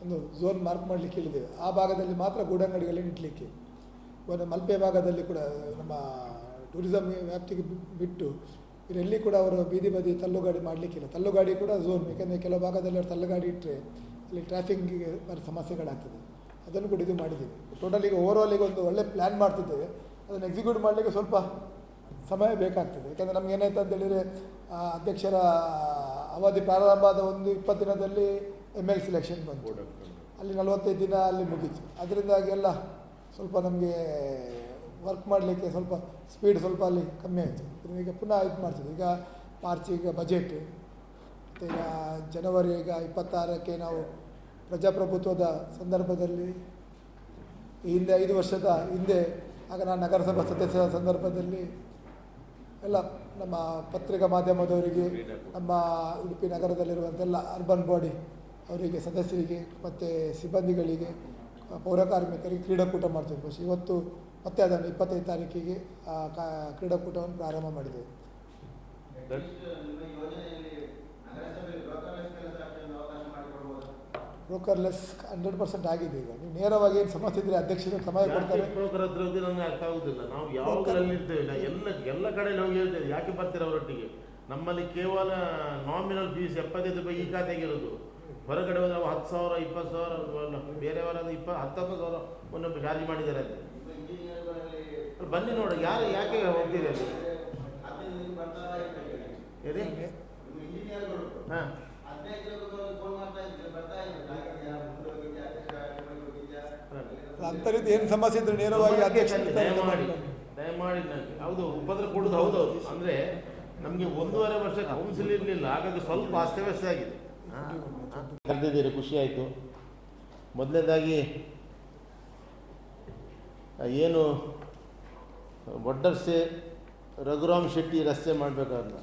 ಒಂದು ಝೋನ್ ಮಾರ್ಕ್ ಮಾಡಲಿಕ್ಕೆ ಹೇಳಿದ್ದೇವೆ. ಆ ಭಾಗದಲ್ಲಿ ಮಾತ್ರ ಗೂಡಂಗಡಿಗಳನ್ನು ಇಡಲಿಕ್ಕೆ. ಇವಾಗ ಮಲ್ಪೆ ಭಾಗದಲ್ಲಿ ಕೂಡ ನಮ್ಮ ಟೂರಿಸಂ ವ್ಯಾಪ್ತಿಗೆ ಬಿಟ್ಟು ಇವರೆಲ್ಲಿ ಕೂಡ ಅವರು ಬೀದಿ ಬದಿ ತಳ್ಳುಗಾಡಿ ಮಾಡಲಿಕ್ಕಿಲ್ಲ. ತಳ್ಳುಗಾಡಿ ಕೂಡ ಝೋನ್, ಯಾಕೆಂದರೆ ಕೆಲವು ಭಾಗದಲ್ಲಿ ಅವರು ತಳ್ಳುಗಾಡಿ ಇಟ್ಟರೆ ಅಲ್ಲಿ ಟ್ರಾಫಿಕ್ಕಿಗೆ ಬರೋ ಸಮಸ್ಯೆಗಳಾಗ್ತದೆ. ಅದನ್ನು ಕೂಡ ಇದು ಮಾಡಿದ್ದೀವಿ. ಟೋಟಲ್ ಈಗ ಓವರಾಲ್ ಈಗ ಒಂದು ಒಳ್ಳೆ ಪ್ಲ್ಯಾನ್ ಮಾಡ್ತಿದ್ದೇವೆ. ಅದನ್ನು ಎಕ್ಸಿಕ್ಯೂಟ್ ಮಾಡಲಿಕ್ಕೆ ಸ್ವಲ್ಪ ಸಮಯ ಬೇಕಾಗ್ತದೆ. ಯಾಕೆಂದರೆ ನಮ್ಗೆ ಏನಾಯ್ತು ಅಂತ ಹೇಳಿದರೆ ಅಧ್ಯಕ್ಷರ ಅವಧಿ ಪ್ರಾರಂಭ ಆದ ಒಂದು 20 ದಿನದಲ್ಲಿ ML ಸಿಲೆಕ್ಷನ್ ಬಂತು. ಅಲ್ಲಿ 45 ದಿನ ಅಲ್ಲಿ ಮುಗೀತು. ಅದರಿಂದಾಗಿ ಎಲ್ಲ ಸ್ವಲ್ಪ ನಮಗೆ ವರ್ಕ್ ಮಾಡಲಿಕ್ಕೆ ಸ್ವಲ್ಪ ಸ್ಪೀಡ್ ಸ್ವಲ್ಪ ಅಲ್ಲಿ ಕಮ್ಮಿ ಆಯಿತು. ಈಗ ಪುನಃ ಇದು ಮಾಡ್ತಿದ್ದೆ. ಈಗ ಮಾರ್ಚ್ ಈಗ ಬಜೆಟ್, ಮತ್ತು ಈಗ ಜನವರಿ ಈಗ 26ಕ್ಕೆ ನಾವು ಪ್ರಜಾಪ್ರಭುತ್ವದ ಸಂದರ್ಭದಲ್ಲಿ ಹಿಂದೆ 5 ವರ್ಷದ ಹಿಂದೆ ಆಗ ನಾನು ನಗರಸಭಾ ಸದಸ್ಯರ ಸಂದರ್ಭದಲ್ಲಿ ಎಲ್ಲ ನಮ್ಮ ಪತ್ರಿಕಾ ಮಾಧ್ಯಮದವರಿಗೆ, ನಮ್ಮ ಉಡುಪಿ ನಗರದಲ್ಲಿರುವಂತೆಲ್ಲ ಅರ್ಬನ್ ಬಾಡಿ ಅವರಿಗೆ, ಸದಸ್ಯರಿಗೆ ಮತ್ತು ಸಿಬ್ಬಂದಿಗಳಿಗೆ, ಪೌರಕಾರ್ಮಿಕರಿಗೆ ಕ್ರೀಡಾಕೂಟ ಮಾಡ್ತಿದ್ವಿ. ಬಸ್ ಇವತ್ತು ಮತ್ತೆ ಅದನ್ನು 25 ತಾರೀಕಿಗೆ ಕ್ರೀಡಾಕೂಟವನ್ನು ಪ್ರಾರಂಭ ಮಾಡಿದ್ದೇವೆ. ಬ್ರೋಕರ್ಲೆಸ್ 100% ಆಗಿದೆ. ಈಗ ನೀವು ನೇರವಾಗಿ ಏನು ಸಮಸ್ಯೆ ಇದ್ದರೆ ಅಧ್ಯಕ್ಷರು ಸಮಯ ಕೊಡ್ತಾರೆ. ಬ್ರೋಕರ್ ಹತ್ರ ಹೋಗಿ ನನಗೆ ಅರ್ಥ ಆಗುದಿಲ್ಲ. ನಾವು ಯಾವಾಗಲಲ್ಲಿ ಇರ್ತೇವೆ, ಎಲ್ಲ ಕಡೆಯಲ್ಲಿ ಹೋಗಿ ಹೇಳ್ತೇವೆ, ಯಾಕೆ ಬರ್ತೀರ ಅವರೊಟ್ಟಿಗೆ? ನಮ್ಮಲ್ಲಿ ಕೇವಲ ನಾಮಿನಲ್ ಫೀಸ್ 75 ರೂಪಾಯಿ ಈ ಖಾತೆಗೆ ಇರೋದು. ಹೊರಗಡೆ ಹೋದ್ರೆ ನಾವು 10,000 20,000 ಬೇರೆಯವರಾದ 19,000 ಒಂದೊಬ್ಬ ಚಾರ್ಜ್ ಮಾಡಿದ್ದಾರೆ ಅಂತ. ಬನ್ನಿ ನೋಡಿ ಯಾಕೆ ಹೋಗ್ತೀರಿ ಅಲ್ಲಿ? ಹೇಳಿ. ಹಾಂ, ಅಂಥ ರೀತಿ ಏನು ಸಮಸ್ಯೆ ಇದ್ದರೆ ನೇರವಾಗಿ ಅಧ್ಯಕ್ಷ ದಯಮಾಡಿ ನನಗೆ ಹೌದು ಉಪದ್ರ ಕೊಡೋದು ಹೌದೌದು. ಅಂದರೆ ನಮಗೆ 1.5 ವರ್ಷ ಕೌನ್ಸಿಲ್ ಇರಲಿಲ್ಲ, ಹಾಗಾಗಿ ಸ್ವಲ್ಪ ಅಸ್ತವ್ಯಸ್ತ ಆಗಿದೆ. ಕರೆದಿದ್ದೀರಿ, ಖುಷಿ ಆಯಿತು. ಮೊದಲನೇದಾಗಿ ಏನು ಒಡ್ಡರ್ಸೆ ರಘುರಾಮ್ ಶೆಟ್ಟಿ ರಸ್ತೆ ಮಾಡಬೇಕಾದ್ರೆ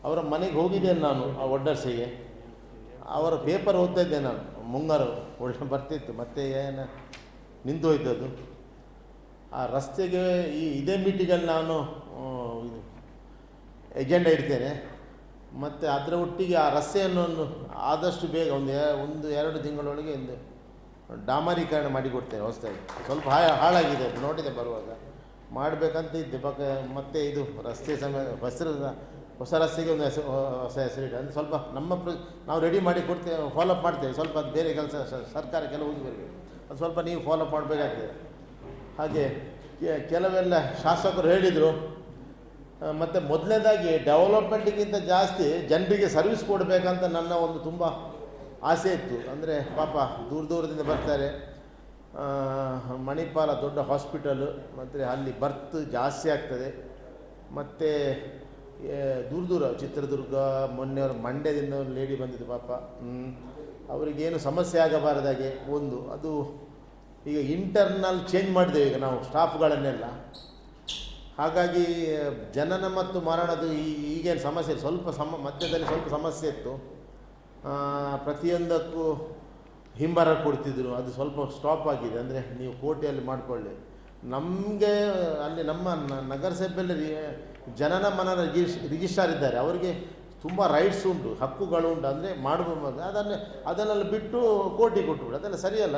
ಅವರ ಮನೆಗೆ ಹೋಗಿದ್ದೇನೆ ನಾನು. ಆ ಒಡ್ಡರ್ಸೆಗೆ ಅವರ ಪೇಪರ್ ಓದ್ತಾ ಇದ್ದೆ ನಾನು. ಮುಂಗಾರು ಒಳ್ಳೆ ಬರ್ತಿತ್ತು, ಮತ್ತೆ ಏನು ನಿಂತು ಹೋಯ್ತು ಅದು. ಆ ರಸ್ತೆಗೆ ಇದೇ ಮೀಟಿಂಗಲ್ಲಿ ನಾನು ಇದು ಎಜೆಂಡಾ ಇಡ್ತೇನೆ. ಮತ್ತು ಅದರ ಒಟ್ಟಿಗೆ ಆ ರಸ್ತೆಯನ್ನು ಆದಷ್ಟು ಬೇಗ ಒಂದು 2 ತಿಂಗಳೊಳಗೆ ಒಂದು ಡಾಮರೀಕರಣ ಮಾಡಿಕೊಡ್ತೇನೆ ಹೊಸದಾಗಿ. ಸ್ವಲ್ಪ ಹಾಳಾಗಿದೆ, ನೋಡಿದೆ ಬರುವಾಗ, ಮಾಡಬೇಕಂತ ಇದ್ದೆ. ಮತ್ತು ಇದು ರಸ್ತೆ ಹೊಸ ರಸ್ತೆಗೆ ಒಂದು ಹೊಸ ಹೆಸರಿದೆ. ಅಂದರೆ ಸ್ವಲ್ಪ ನಾವು ರೆಡಿ ಮಾಡಿ ಕೊಡ್ತೇವೆ, ಫಾಲೋಅಪ್ ಮಾಡ್ತೇವೆ. ಸ್ವಲ್ಪ ಅದು ಬೇರೆ ಕೆಲಸ ಸರ್ಕಾರಕ್ಕೆಲ್ಲ ಹೋಗಿ ಬರಬೇಕು, ಅದು ಸ್ವಲ್ಪ ನೀವು ಫಾಲೋಅಪ್ ಮಾಡಬೇಕಾಗ್ತದೆ. ಹಾಗೆ ಕೆಲವೆಲ್ಲ ಶಾಸಕರು ಹೇಳಿದರು. ಮತ್ತು ಮೊದಲನೇದಾಗಿ ಡೆವಲಪ್ಮೆಂಟಿಗಿಂತ ಜಾಸ್ತಿ ಜನರಿಗೆ ಸರ್ವಿಸ್ ಕೊಡಬೇಕಂತ ನನ್ನ ಒಂದು ತುಂಬ ಆಸೆ ಇತ್ತು. ಅಂದರೆ ಪಾಪ ದೂರದಿಂದ ಬರ್ತಾರೆ. ಮಣಿಪಾಲ ದೊಡ್ಡ ಹಾಸ್ಪಿಟಲು, ಮತ್ತು ಅಲ್ಲಿ ಬರ್ತ್ ಜಾಸ್ತಿ ಆಗ್ತದೆ. ಮತ್ತು ದೂರ ಚಿತ್ರದುರ್ಗ, ಮೊನ್ನೆ ಅವರು ಮಂಡ್ಯದಿಂದ ಒಂದು ಲೇಡಿ ಬಂದಿದ್ದು ಪಾಪ. ಅವರಿಗೇನು ಸಮಸ್ಯೆ ಆಗಬಾರ್ದಾಗೆ ಒಂದು ಅದು ಈಗ ಇಂಟರ್ನಲ್ ಚೇಂಜ್ ಮಾಡಿದ್ದೇವೆ ಈಗ ನಾವು ಸ್ಟಾಫ್ಗಳನ್ನೆಲ್ಲ. ಹಾಗಾಗಿ ಜನನ ಮತ್ತು ಮರಣದ್ದು ಈಗೇನು ಸಮಸ್ಯೆ ಸ್ವಲ್ಪ ಮಧ್ಯದಲ್ಲಿ ಸ್ವಲ್ಪ ಸಮಸ್ಯೆ ಇತ್ತು. ಪ್ರತಿಯೊಂದಕ್ಕೂ ಹಿಂಬರ ಕೊಡ್ತಿದ್ರು, ಅದು ಸ್ವಲ್ಪ ಸ್ಟಾಪ್ ಆಗಿದೆ. ಅಂದರೆ ನೀವು ಕೋಟೆಯಲ್ಲಿ ಮಾಡಿಕೊಳ್ಳಿ. ನಮಗೆ ಅಲ್ಲಿ ನಮ್ಮ ನಗರಸಭೆಯಲ್ಲಿ ಜನನ ಮನನ ರಿಜಿಸ್ಟ್ರಾರ್ ಇದ್ದಾರೆ, ಅವರಿಗೆ ತುಂಬ ರೈಟ್ಸ್ ಉಂಟು, ಹಕ್ಕುಗಳು ಉಂಟು. ಅಂದರೆ ಮಾಡ್ಬೋದು, ಅದನ್ನೆಲ್ಲ ಬಿಟ್ಟು ಕೋರ್ಟಿಗೆ ಕೊಟ್ಟುಬಿಡು, ಅದೆಲ್ಲ ಸರಿಯಲ್ಲ.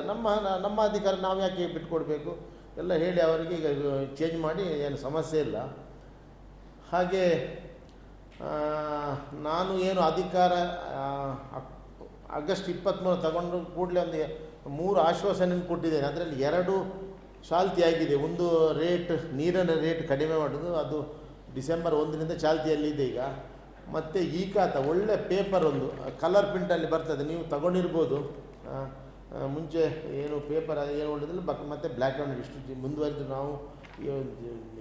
ನಮ್ಮ ಅಧಿಕಾರ ನಾವು ಯಾಕೆ ಬಿಟ್ಟುಕೊಡ್ಬೇಕು ಎಲ್ಲ ಹೇಳಿ ಅವರಿಗೆ ಈಗ ಚೇಂಜ್ ಮಾಡಿ, ಏನು ಸಮಸ್ಯೆ ಇಲ್ಲ. ಹಾಗೆ ನಾನು ಏನು ಅಧಿಕಾರ ಆಗಸ್ಟ್ 23 ತಗೊಂಡು ಕೂಡಲೇ ಒಂದು 3 ಆಶ್ವಾಸನೆ ಕೊಟ್ಟಿದ್ದೇನೆ. ಅದರಲ್ಲಿ 2 ಚಾಲ್ತಿ ಆಗಿದೆ. ಒಂದು ನೀರಿನ ರೇಟ್ ಕಡಿಮೆ ಮಾಡೋದು, ಅದು ಡಿಸೆಂಬರ್ 1ರಿಂದ ಚಾಲ್ತಿಯಲ್ಲಿದೆ ಈಗ. ಮತ್ತು ಈ ಖಾತ ಒಳ್ಳೆ ಪೇಪರ್, ಒಂದು ಕಲರ್ ಪ್ರಿಂಟಲ್ಲಿ ಬರ್ತದೆ, ನೀವು ತಗೊಂಡಿರ್ಬೋದು. ಮುಂಚೆ ಏನು ಪೇಪರ್ ಏನು ಒಳ್ಳೆದಿಲ್ಲ, ಮತ್ತು ಬ್ಲ್ಯಾಕ್ ಆ್ಯಂಡ್ ಇಷ್ಟು ಮುಂದುವರೆದು ನಾವು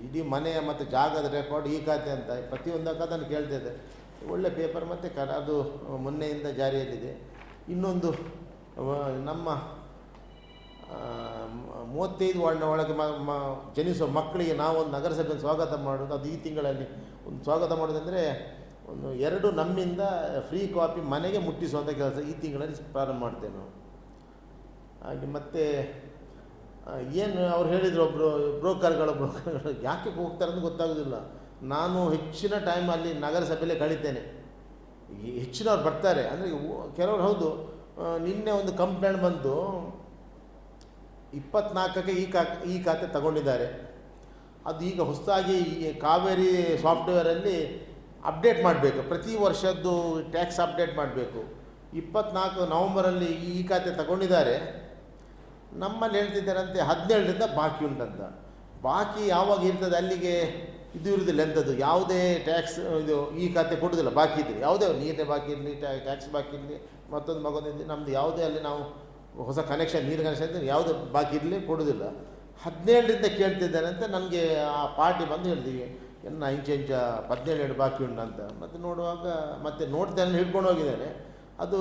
ಇಡೀ ಮನೆಯ ಮತ್ತು ಜಾಗದ ರೆಕಾರ್ಡ್ ಈ ಖಾತೆ ಅಂತ ಪ್ರತಿಯೊಂದಕ್ಕೆ ಅದನ್ನು ಕೇಳ್ತಿದ್ದೆ. ಒಳ್ಳೆ ಪೇಪರ್ ಮತ್ತು ಅದು ಮೊನ್ನೆಯಿಂದ ಜಾರಿಯಲ್ಲಿದೆ. ಇನ್ನೊಂದು ನಮ್ಮ 35 ವಾರ್ಡ್ನ ಒಳಗೆ ಜನಿಸುವ ಮಕ್ಕಳಿಗೆ ನಾವೊಂದು ನಗರಸಭೆಯನ್ನು ಸ್ವಾಗತ ಮಾಡೋದು, ಅದು ಈ ತಿಂಗಳಲ್ಲಿ ಒಂದು ಸ್ವಾಗತ ಮಾಡೋದಂದರೆ ಒಂದು 2 ನಮ್ಮಿಂದ ಫ್ರೀ ಕಾಪಿ ಮನೆಗೆ ಮುಟ್ಟಿಸುವಂಥ ಕೆಲಸ ಈ ತಿಂಗಳಲ್ಲಿ ಪ್ರಾರಂಭ ಮಾಡ್ತೇವೆ ನಾವು. ಹಾಗೆ ಮತ್ತು ಏನು ಅವ್ರು ಹೇಳಿದರು ಬ್ರೋಕರ್ಗಳು ಯಾಕೆ ಹೋಗ್ತಾರೆ ಅಂತ ಗೊತ್ತಾಗೋದಿಲ್ಲ. ನಾನು ಹೆಚ್ಚಿನ ಟೈಮ್ ಅಲ್ಲಿ ನಗರಸಭೆಯಲ್ಲೇ ಕಳೀತೇನೆ. ಹೆಚ್ಚಿನವ್ರು ಬರ್ತಾರೆ ಅಂದರೆ ಕೆಲವರು ಹೌದು. ನಿನ್ನೆ ಒಂದು ಕಂಪ್ಲೇಂಟ್ ಬಂತು, 24ಕ್ಕೆ ಈ ಖಾತೆ ತಗೊಂಡಿದ್ದಾರೆ. ಅದು ಈಗ ಹೊಸದಾಗಿ ಕಾವೇರಿ ಸಾಫ್ಟ್ವೇರಲ್ಲಿ ಅಪ್ಡೇಟ್ ಮಾಡಬೇಕು, ಪ್ರತಿ ವರ್ಷದ್ದು ಟ್ಯಾಕ್ಸ್ ಅಪ್ಡೇಟ್ ಮಾಡಬೇಕು. 24 ನವಂಬರಲ್ಲಿ ಈ ಖಾತೆ ತಗೊಂಡಿದ್ದಾರೆ. ನಮ್ಮಲ್ಲಿ ಹೇಳ್ತಿದ್ದಾರಂತೆ 17ರಿಂದ ಬಾಕಿ ಉಂಟಂತ. ಬಾಕಿ ಯಾವಾಗ ಇರ್ತದೆ ಅಲ್ಲಿಗೆ ಇದು ಇರುವುದಿಲ್ಲ, ಎಂಥದ್ದು ಯಾವುದೇ ಟ್ಯಾಕ್ಸ್ ಇದು ಈ ಖಾತೆ ಕೊಡೋದಿಲ್ಲ. ಬಾಕಿ ಇದ್ದರೆ ಯಾವುದೇ ನೀರಿನ ಬಾಕಿ ಇರಲಿ, ಟ್ಯಾಕ್ಸ್ ಬಾಕಿ ಇರಲಿ, ಮತ್ತೊಂದು ಮಗದೊಂದು ನಮ್ಮದು ಯಾವುದೇ ಅಲ್ಲಿ ನಾವು ಹೊಸ ಕನೆಕ್ಷನ್ ನೀರು ಕನೆಕ್ಷನ್ ಇದ್ದರೆ ಯಾವುದೇ ಬಾಕಿ ಇರಲಿ ಕೊಡೋದಿಲ್ಲ. 17ರಿಂದ ಕೇಳ್ತಿದ್ದಾರೆ ಅಂತ ನನಗೆ ಆ ಪಾರ್ಟಿ ಬಂದು ಹೇಳ್ತೀವಿ ಇಂಚ 17 ಬಾಕಿ ಉಂಟು ಅಂತ. ಮತ್ತು ನೋಡುವಾಗ ಮತ್ತೆ ನೋಡ್ತೇನೆ ಹಿಡ್ಕೊಂಡು ಹೋಗಿದ್ದೇನೆ, ಅದು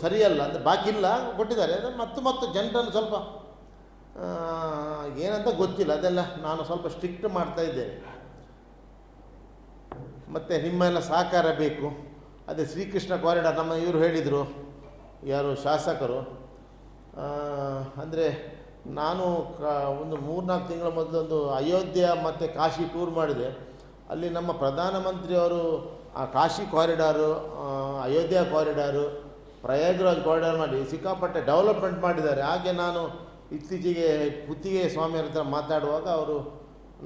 ಸರಿಯಲ್ಲ ಅಂದರೆ ಬಾಕಿ ಇಲ್ಲ ಕೊಟ್ಟಿದ್ದಾರೆ. ಮತ್ತು ಜನರನ್ನು ಸ್ವಲ್ಪ ಏನಂತ ಗೊತ್ತಿಲ್ಲ, ಅದೆಲ್ಲ ನಾನು ಸ್ವಲ್ಪ ಸ್ಟ್ರಿಕ್ಟ್ ಮಾಡ್ತಾ ಇದ್ದೇನೆ. ಮತ್ತು ನಿಮ್ಮೆಲ್ಲ ಸಹಕಾರ ಬೇಕು. ಅದೇ ಶ್ರೀಕೃಷ್ಣ ಕಾರಿಡಾರ್ ನಮ್ಮ ಇವರು ಹೇಳಿದರು, ಯಾರು ಶಾಸಕರು, ಅಂದರೆ ನಾನು ಒಂದು 3-4 ತಿಂಗಳ ಮೊದಲೊಂದು ಅಯೋಧ್ಯ ಮತ್ತು ಕಾಶಿ ಟೂರ್ ಮಾಡಿದೆ. ಅಲ್ಲಿ ನಮ್ಮ ಪ್ರಧಾನಮಂತ್ರಿಯವರು ಆ Kashi corridor, Ayodhya corridor, Prayagraj corridor ಮಾಡಿ ಸಿಕ್ಕಾಪಟ್ಟೆ ಡೆವಲಪ್ಮೆಂಟ್ ಮಾಡಿದ್ದಾರೆ. ಹಾಗೆ ನಾನು ಇತ್ತೀಚೆಗೆ ಪುತ್ತಿಗೆ ಸ್ವಾಮಿಯವ್ರ ಹತ್ರ ಮಾತಾಡುವಾಗ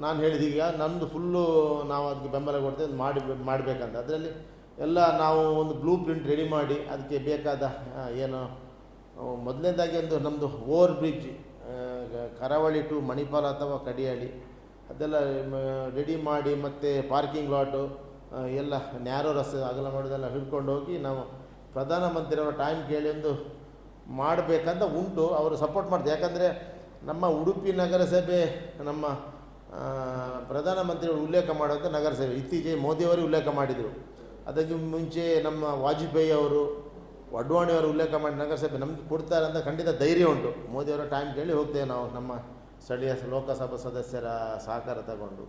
ನಾನು ಹೇಳಿದೆ, ಈಗ ನಮ್ಮದು ಫುಲ್ಲು ನಾವು ಅದಕ್ಕೆ ಬೆಂಬಲ ಕೊಡ್ತೇವೆ, ಮಾಡಬೇಕಂತ. ಅದರಲ್ಲಿ ಎಲ್ಲ ನಾವು ಒಂದು ಬ್ಲೂ ಪ್ರಿಂಟ್ ರೆಡಿ ಮಾಡಿ ಅದಕ್ಕೆ ಬೇಕಾದ ಏನು ಮೊದಲನೇದಾಗಿ ಒಂದು ನಮ್ಮದು ಓವರ್ ಬ್ರಿಡ್ಜ್ ಕರಾವಳಿ ಟು ಮಣಿಪಾಲ ಅಥವಾ ಕಡಿಯಾಳಿ ಅದೆಲ್ಲ ರೆಡಿ ಮಾಡಿ, ಮತ್ತು ಪಾರ್ಕಿಂಗ್ ಲಾಟು ಎಲ್ಲ ನ್ಯಾರೋ ರಸ್ತೆ ಅಗಲ ಮಾಡೋದೆಲ್ಲ ಹಿಡ್ಕೊಂಡು ಹೋಗಿ ನಾವು ಪ್ರಧಾನಮಂತ್ರಿಯವರ ಟೈಮ್ ಕೇಳಿ ಒಂದು ಮಾಡಬೇಕಂತ ಉಂಟು. ಅವರು ಸಪೋರ್ಟ್ ಮಾಡ್ತಾರೆ. ಯಾಕಂದರೆ ನಮ್ಮ ಉಡುಪಿ ನಗರಸಭೆ ನಮ್ಮ ಪ್ರಧಾನಮಂತ್ರಿಯವರು ಉಲ್ಲೇಖ ಮಾಡುವಂಥ ನಗರಸಭೆ. ಇತ್ತೀಚೆಗೆ ಮೋದಿಯವರು ಉಲ್ಲೇಖ ಮಾಡಿದರು. ಅದಕ್ಕೆ ಮುಂಚೆ ನಮ್ಮ ವಾಜಪೇಯಿ ಅವರು, ಅಡ್ವಾಣಿಯವರು ಉಲ್ಲೇಖ ಮಾಡಿ ನಗರಸಭೆ ನಮಗೆ ಕೊಡ್ತಾರೆ ಅಂತ ಖಂಡಿತ ಧೈರ್ಯ ಉಂಟು. ಮೋದಿಯವರ ಟೈಮ್ ಕೇಳಿ ಹೋಗ್ತೇವೆ ನಾವು, ನಮ್ಮ ಸ್ಥಳೀಯ ಲೋಕಸಭಾ ಸದಸ್ಯರ ಸಹಕಾರ ತಗೊಂಡು.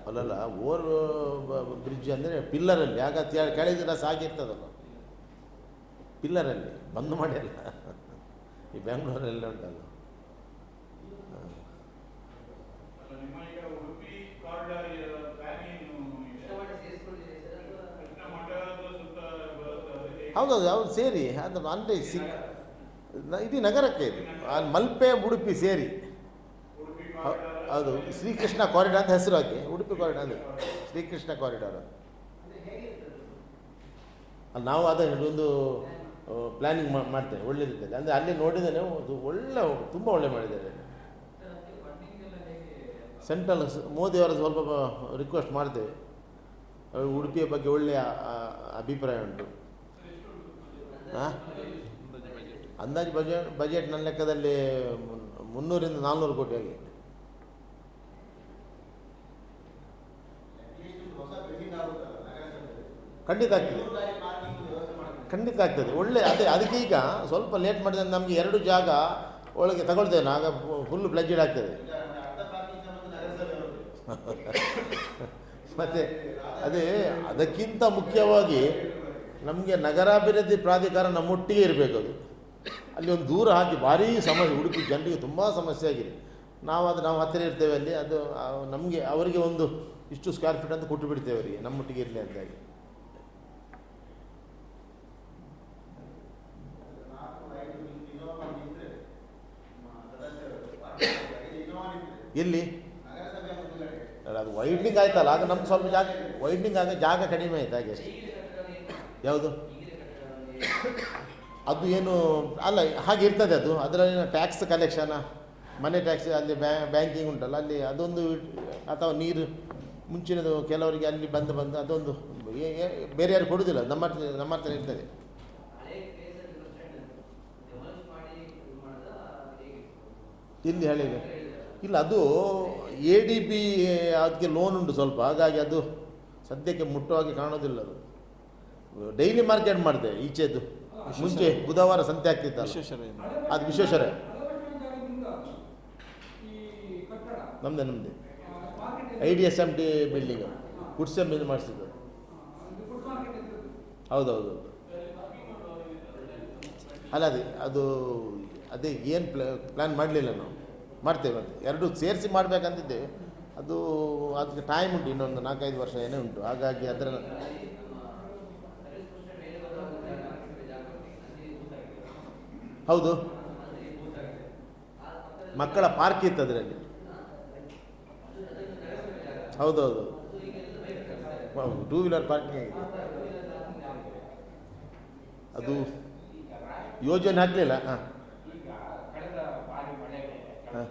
ಅಲ್ಲಲ್ಲ ಓವರ್ ಬ್ರಿಡ್ಜ್ ಅಂದರೆ ಪಿಲ್ಲರಲ್ಲಿ, ಆಗ ಕೆಳಗಿನ ಸಾಗಿರ್ತದಲ್ಲ ಪಿಲ್ಲರಲ್ಲಿ, ಬಂದ್ ಮಾಡಿಲ್ಲ. ಈ ಬೆಂಗಳೂರೆಲ್ಲ ಉಂಟಲ್ಲ. ಹೌದೌದು, ಅವ್ರು ಸೇರಿ ಅದು ಅಂದರೆ ಇಡೀ ನಗರಕ್ಕೆ ಇದು ಮಲ್ಪೆ ಉಡುಪಿ ಸೇರಿ. ಹೌದು, ಶ್ರೀಕೃಷ್ಣ ಕಾರಿಡಾರ್ ಅಂತ ಹೆಸರು ಹಾಕಿ ಉಡುಪಿ ಕಾರಿಡಾರ್ ಅಂದರೆ ಶ್ರೀಕೃಷ್ಣ ಕಾರಿಡಾರ್. ಅಲ್ಲಿ ನಾವು ಒಂದು ಪ್ಲ್ಯಾನಿಂಗ್ ಮಾಡ್ತೇವೆ, ಒಳ್ಳೇದಿರ್ತದೆ. ಅಂದರೆ ಅಲ್ಲಿ ನೋಡಿದ್ದೇನೆ, ತುಂಬ ಒಳ್ಳೆ ಮಾಡಿದ್ದಾರೆ. ಸೆಂಟ್ರಲ್ ಮೋದಿಯವರ ಸ್ವಲ್ಪ ರಿಕ್ವೆಸ್ಟ್ ಮಾಡ್ತೇವೆ. ಉಡುಪಿಯ ಬಗ್ಗೆ ಒಳ್ಳೆಯ ಅಭಿಪ್ರಾಯ ಉಂಟು. ಅಂದಾಜು ಬಜೆಟ್ ನನ್ನ ಲೆಕ್ಕದಲ್ಲಿ 300ರಿಂದ 400 ಕೋಟಿ ಆಗಿ ಖಂಡಿತ ಆಗ್ತದೆ. ಒಳ್ಳೆ ಅದಕ್ಕೆ ಈಗ ಸ್ವಲ್ಪ ಲೇಟ್ ಮಾಡಿದ್ರೆ ನಮಗೆ 2 ಜಾಗ ಒಳಗೆ ತಗೊಳ್ತೇವೆ, ಆಗ ಫುಲ್ ಬ್ಲಡ್ಜೆಡ್ ಆಗ್ತದೆ. ಮತ್ತು ಅದಕ್ಕಿಂತ ಮುಖ್ಯವಾಗಿ ನಮಗೆ ನಗರಾಭಿವೃದ್ಧಿ ಪ್ರಾಧಿಕಾರ ನಮ್ಮೊಟ್ಟಿಗೆ ಇರಬೇಕು. ಅದು ಅಲ್ಲಿ ಒಂದು ದೂರ ಹಾಕಿ ಭಾರೀ ಸಮಸ್ಯೆ, ಉಡುಪಿ ಜನರಿಗೆ ತುಂಬ ಸಮಸ್ಯೆ ಆಗಿದೆ. ನಾವು ಹತ್ತಿರ ಇರ್ತೇವೆ ಅಲ್ಲಿ, ಅದು ನಮಗೆ ಅವರಿಗೆ ಒಂದು ಇಷ್ಟು ಸ್ಕ್ವೇರ್ ಫೀಟ್ ಅಂತ ಕೊಟ್ಟು ಬಿಡ್ತೇವೆ ಅವರಿಗೆ, ನಮ್ಮೊಟ್ಟಿಗೆ ಇರಲಿ ಅಂತಾಗಿ. ಎಲ್ಲಿ ಅದು ವೈಡ್ನಿಂಗ್ ಆಯ್ತಲ್ಲ, ಆಗ ನಮ್ಗೆ ಸ್ವಲ್ಪ ವೈಡ್ನಿಂಗ್ ಆಗ ಜಾಗ ಕಡಿಮೆ ಆಯ್ತು ಹಾಗೆ ಅಷ್ಟೇ. ಯಾವುದು ಅದು ಏನು ಅಲ್ಲ, ಹಾಗೆ ಇರ್ತದೆ ಅದು. ಅದರಲ್ಲಿ ಟ್ಯಾಕ್ಸ್ ಕಲೆಕ್ಷನ್, ಮನೆ ಟ್ಯಾಕ್ಸ್, ಅಲ್ಲಿ ಬ್ಯಾಂಕಿಂಗ್ ಉಂಟಲ್ಲ ಅಲ್ಲಿ ಅದೊಂದು, ಅಥವಾ ನೀರು ಮುಂಚಿನದು ಕೆಲವರಿಗೆ ಅಲ್ಲಿ ಬಂದು ಅದೊಂದು ಬೇರೆ ಯಾರು ಕೊಡೋದಿಲ್ಲ, ನಮ್ಮ ಹತ್ರ ಇರ್ತದೆ. ಇಲ್ಲಿ ಹೇಳಿದೆ ಇಲ್ಲ, ಅದು ADB ಅದಕ್ಕೆ ಲೋನ್ ಉಂಟು ಸ್ವಲ್ಪ, ಹಾಗಾಗಿ ಅದು ಸದ್ಯಕ್ಕೆ ಮುಟ್ಟುವಾಗಿ ಕಾಣೋದಿಲ್ಲ. ಅದು ಡೈಲಿ ಮಾರ್ಕೆಟ್ ಮಾಡಿದೆ ಈಚೆದು. ಮುಂಚೆ ಬುಧವಾರ ಸಂತೆ ಆಗ್ತಿತ್ತಲ್ಲ, ಅದು ವಿಶ್ವೇಶ್ವರ ನಮ್ಮದೇ IDSMT ಬಿಲ್ಡಿಂಗ್ ಗುಡ್ಸೆ ಮೇಲೆ ಮಾಡಿಸಿದ್ದು. ಹೌದೌದು. ಅಲ್ಲ ಅದೇ ಏನು ಪ್ಲ್ಯಾನ್ ಮಾಡಲಿಲ್ಲ ನಾವು, ಮಾಡ್ತೇವೆ ಮತ್ತೆ ಎರಡು ಸೇರಿಸಿ ಮಾಡಬೇಕಂತಿದ್ದೇವೆ. ಅದಕ್ಕೆ ಟೈಮ್ ಉಂಟು, ಇನ್ನೊಂದು 4-5 ವರ್ಷ ಏನೇ ಉಂಟು. ಹಾಗಾಗಿ ಅದರ ಹೌದು ಮಕ್ಕಳ ಪಾರ್ಕ್ ಇತ್ತು ಅದರಲ್ಲಿ. ಹೌದೌದು, 2 ವೀಲರ್ ಪಾರ್ಕಿಂಗ್ ಆಗಿದೆ. ಅದು ಯೋಜನೆ ಹಾಕಲಿಲ್ಲ. ಹಾಂ ಹಾಂ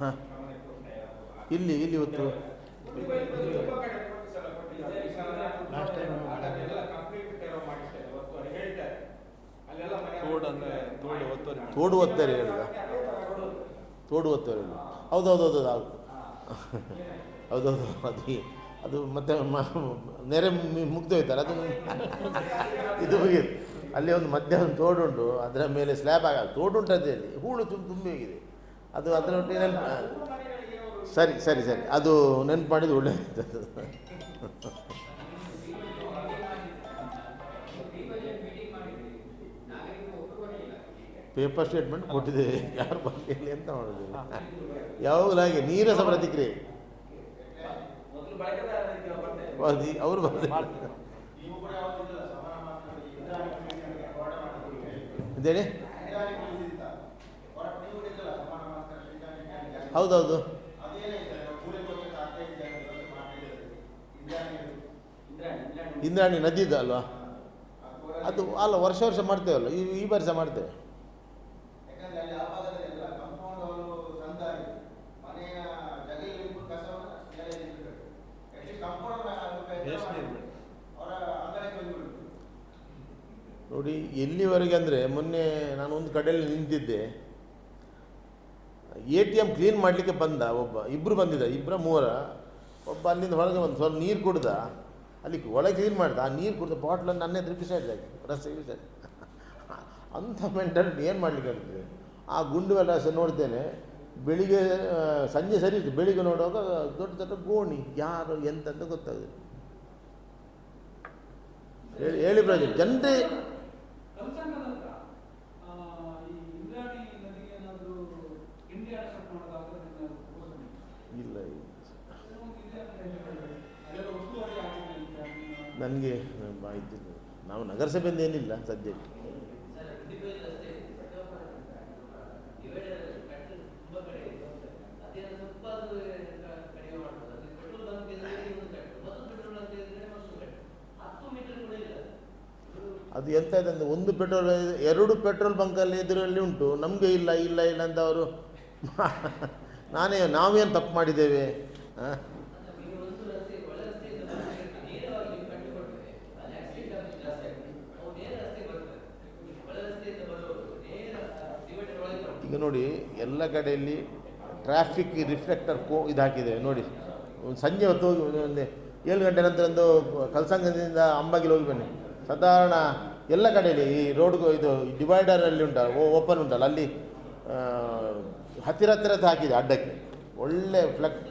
ಹಾಂ ಇಲ್ಲಿ ಇವತ್ತು ತೋಡು ಒತ್ತಾರೆ ಹೇಳಿದ, ತೋಡು ಒತ್ತಾರೆ. ಹೌದೌದು ಹೌದೌದು. ಅದು ಮತ್ತೆ ನೆರೆ ಮುಗ್ದೋಯ್ತಾರೆ. ಅದು ಇದು ಹೋಗಿದೆ. ಅಲ್ಲಿ ಒಂದು ಮಧ್ಯಾಹ್ನ ತೋಡುಂಟು, ಅದರ ಮೇಲೆ ಸ್ಲ್ಯಾಬ್ ತೋಡುಂಟು, ಅದಲ್ಲಿ ಹೂಳು ತುಂಬಿ ಹೋಗಿದೆ. ಅದು ಅದರೊಟ್ಟಿಗೆ ಸರಿ ಅದು ನೆನ್ಪು ಮಾಡಿದ್ದು ಒಳ್ಳೆಯದು. ಪೇಪರ್ ಸ್ಟೇಟ್ಮೆಂಟ್ ಕೊಟ್ಟಿದ್ದೇವೆ, ಯಾರು ಬಂದಿಲ್ಲ ಅಂತ ಮಾಡೋದು. ಯಾವಾಗಲೂ ಹಾಗೆ ನೀರಸ ಪ್ರತಿಕ್ರಿಯೆ ಅವರು ಇದೇನೆ. ಹೌದೌದು, ಇಂದ್ರಾಣಿ ನದಿದ್ದು ಅಲ್ವಾ? ಅದು ಅಲ್ಲ, ವರ್ಷ ಮಾಡ್ತೇವಲ್ಲ, ಈ ವರ್ಷ ಮಾಡ್ತೇವೆ. ನೋಡಿ ಎಲ್ಲಿವರೆಗೆ ಅಂದರೆ, ಮೊನ್ನೆ ನಾನು ಒಂದು ಕಡೆಯಲ್ಲಿ ನಿಂತಿದ್ದೆ, ATM ಕ್ಲೀನ್ ಮಾಡಲಿಕ್ಕೆ ಬಂದ ಇಬ್ಬರು ಬಂದಿದ್ದ, 2-3. ಒಬ್ಬ ಅಲ್ಲಿಂದ ಹೊರಗೆ ಬಂದು ಸ್ವಲ್ಪ ನೀರು ಕುಡ್ದ, ಅಲ್ಲಿ ಒಳಗೆ ಕ್ಲೀನ್ ಮಾಡ್ದ. ಆ ನೀರು ಕುಡ್ದ ಬಾಟ್ಲನ್ನು ನನ್ನೇ ಬಿಸಾಡಿದ, ರಸ್ತೆ ಬಿಸಾಡಿ. ಅಂಥ ಮೆಂಟಾಲಿಟಿ ಏನು ಮಾಡಲಿಕ್ಕೆ ಆಗ್ತದೆ? ಆ ಗುಂಡು ಎಲ್ಲ ನೋಡ್ತೇನೆ. ಬೆಳಿಗ್ಗೆ ಸಂಜೆ ಸರಿ ಇತ್ತು, ಬೆಳಿಗ್ಗೆ ನೋಡುವಾಗ ದೊಡ್ಡ ಗೋಣಿ, ಯಾರು ಎಂತಂತ ಗೊತ್ತಾಗುತ್ತೆ. ಹೇಳಿ ಪ್ರಯೋಜನ ಜನರೇ ಇಲ್ಲ. ನನಗೆ ಮಾಹಿತಿ ಇಲ್ಲ. ನಾವು ನಗರಸಭೆಯಿಂದ ಏನಿಲ್ಲ ಸದ್ಯಕ್ಕೆ. ಅದು ಎಂತ ಇದೆ ಅಂದರೆ, 1 ಪೆಟ್ರೋಲ್ 2 ಪೆಟ್ರೋಲ್ ಬಂಕಲ್ಲಿ ಎದುರಲ್ಲಿ ಉಂಟು, ನಮಗೆ ಇಲ್ಲ ಅಂತ ಅವರು. ನಾವೇನು ತಪ್ಪು ಮಾಡಿದ್ದೇವೆ? ಈಗ ನೋಡಿ, ಎಲ್ಲ ಕಡೆಯಲ್ಲಿ ಟ್ರಾಫಿಕ್ ರಿಫ್ಲೆಕ್ಟರ್ ಇದು ಹಾಕಿದ್ದೇವೆ ನೋಡಿ. ಸಂಜೆ ಹೊತ್ತು ಹೋಗಿ ಒಂದು 7 ಗಂಟೆ ನಂತರ ಒಂದು ಕಲ್ಸಂಗದಿಂದ ಅಂಬಾಗಿಲು ಹೋಗಿ ಬನ್ನಿ. ಸಾಧಾರಣ ಎಲ್ಲ ಕಡೆಯಲ್ಲಿ ಈ ರೋಡ್ಗೂ ಇದು ಡಿವೈಡರಲ್ಲಿ ಉಂಟಲ್ಲ, ಓಪನ್ ಉಂಟಲ್ಲ, ಅಲ್ಲಿ ಹತ್ತಿರ ಹಾಕಿದೆ ಅಡ್ಡಕ್ಕೆ. ಒಳ್ಳೆ ಫ್ಲೆಕ್ಟ್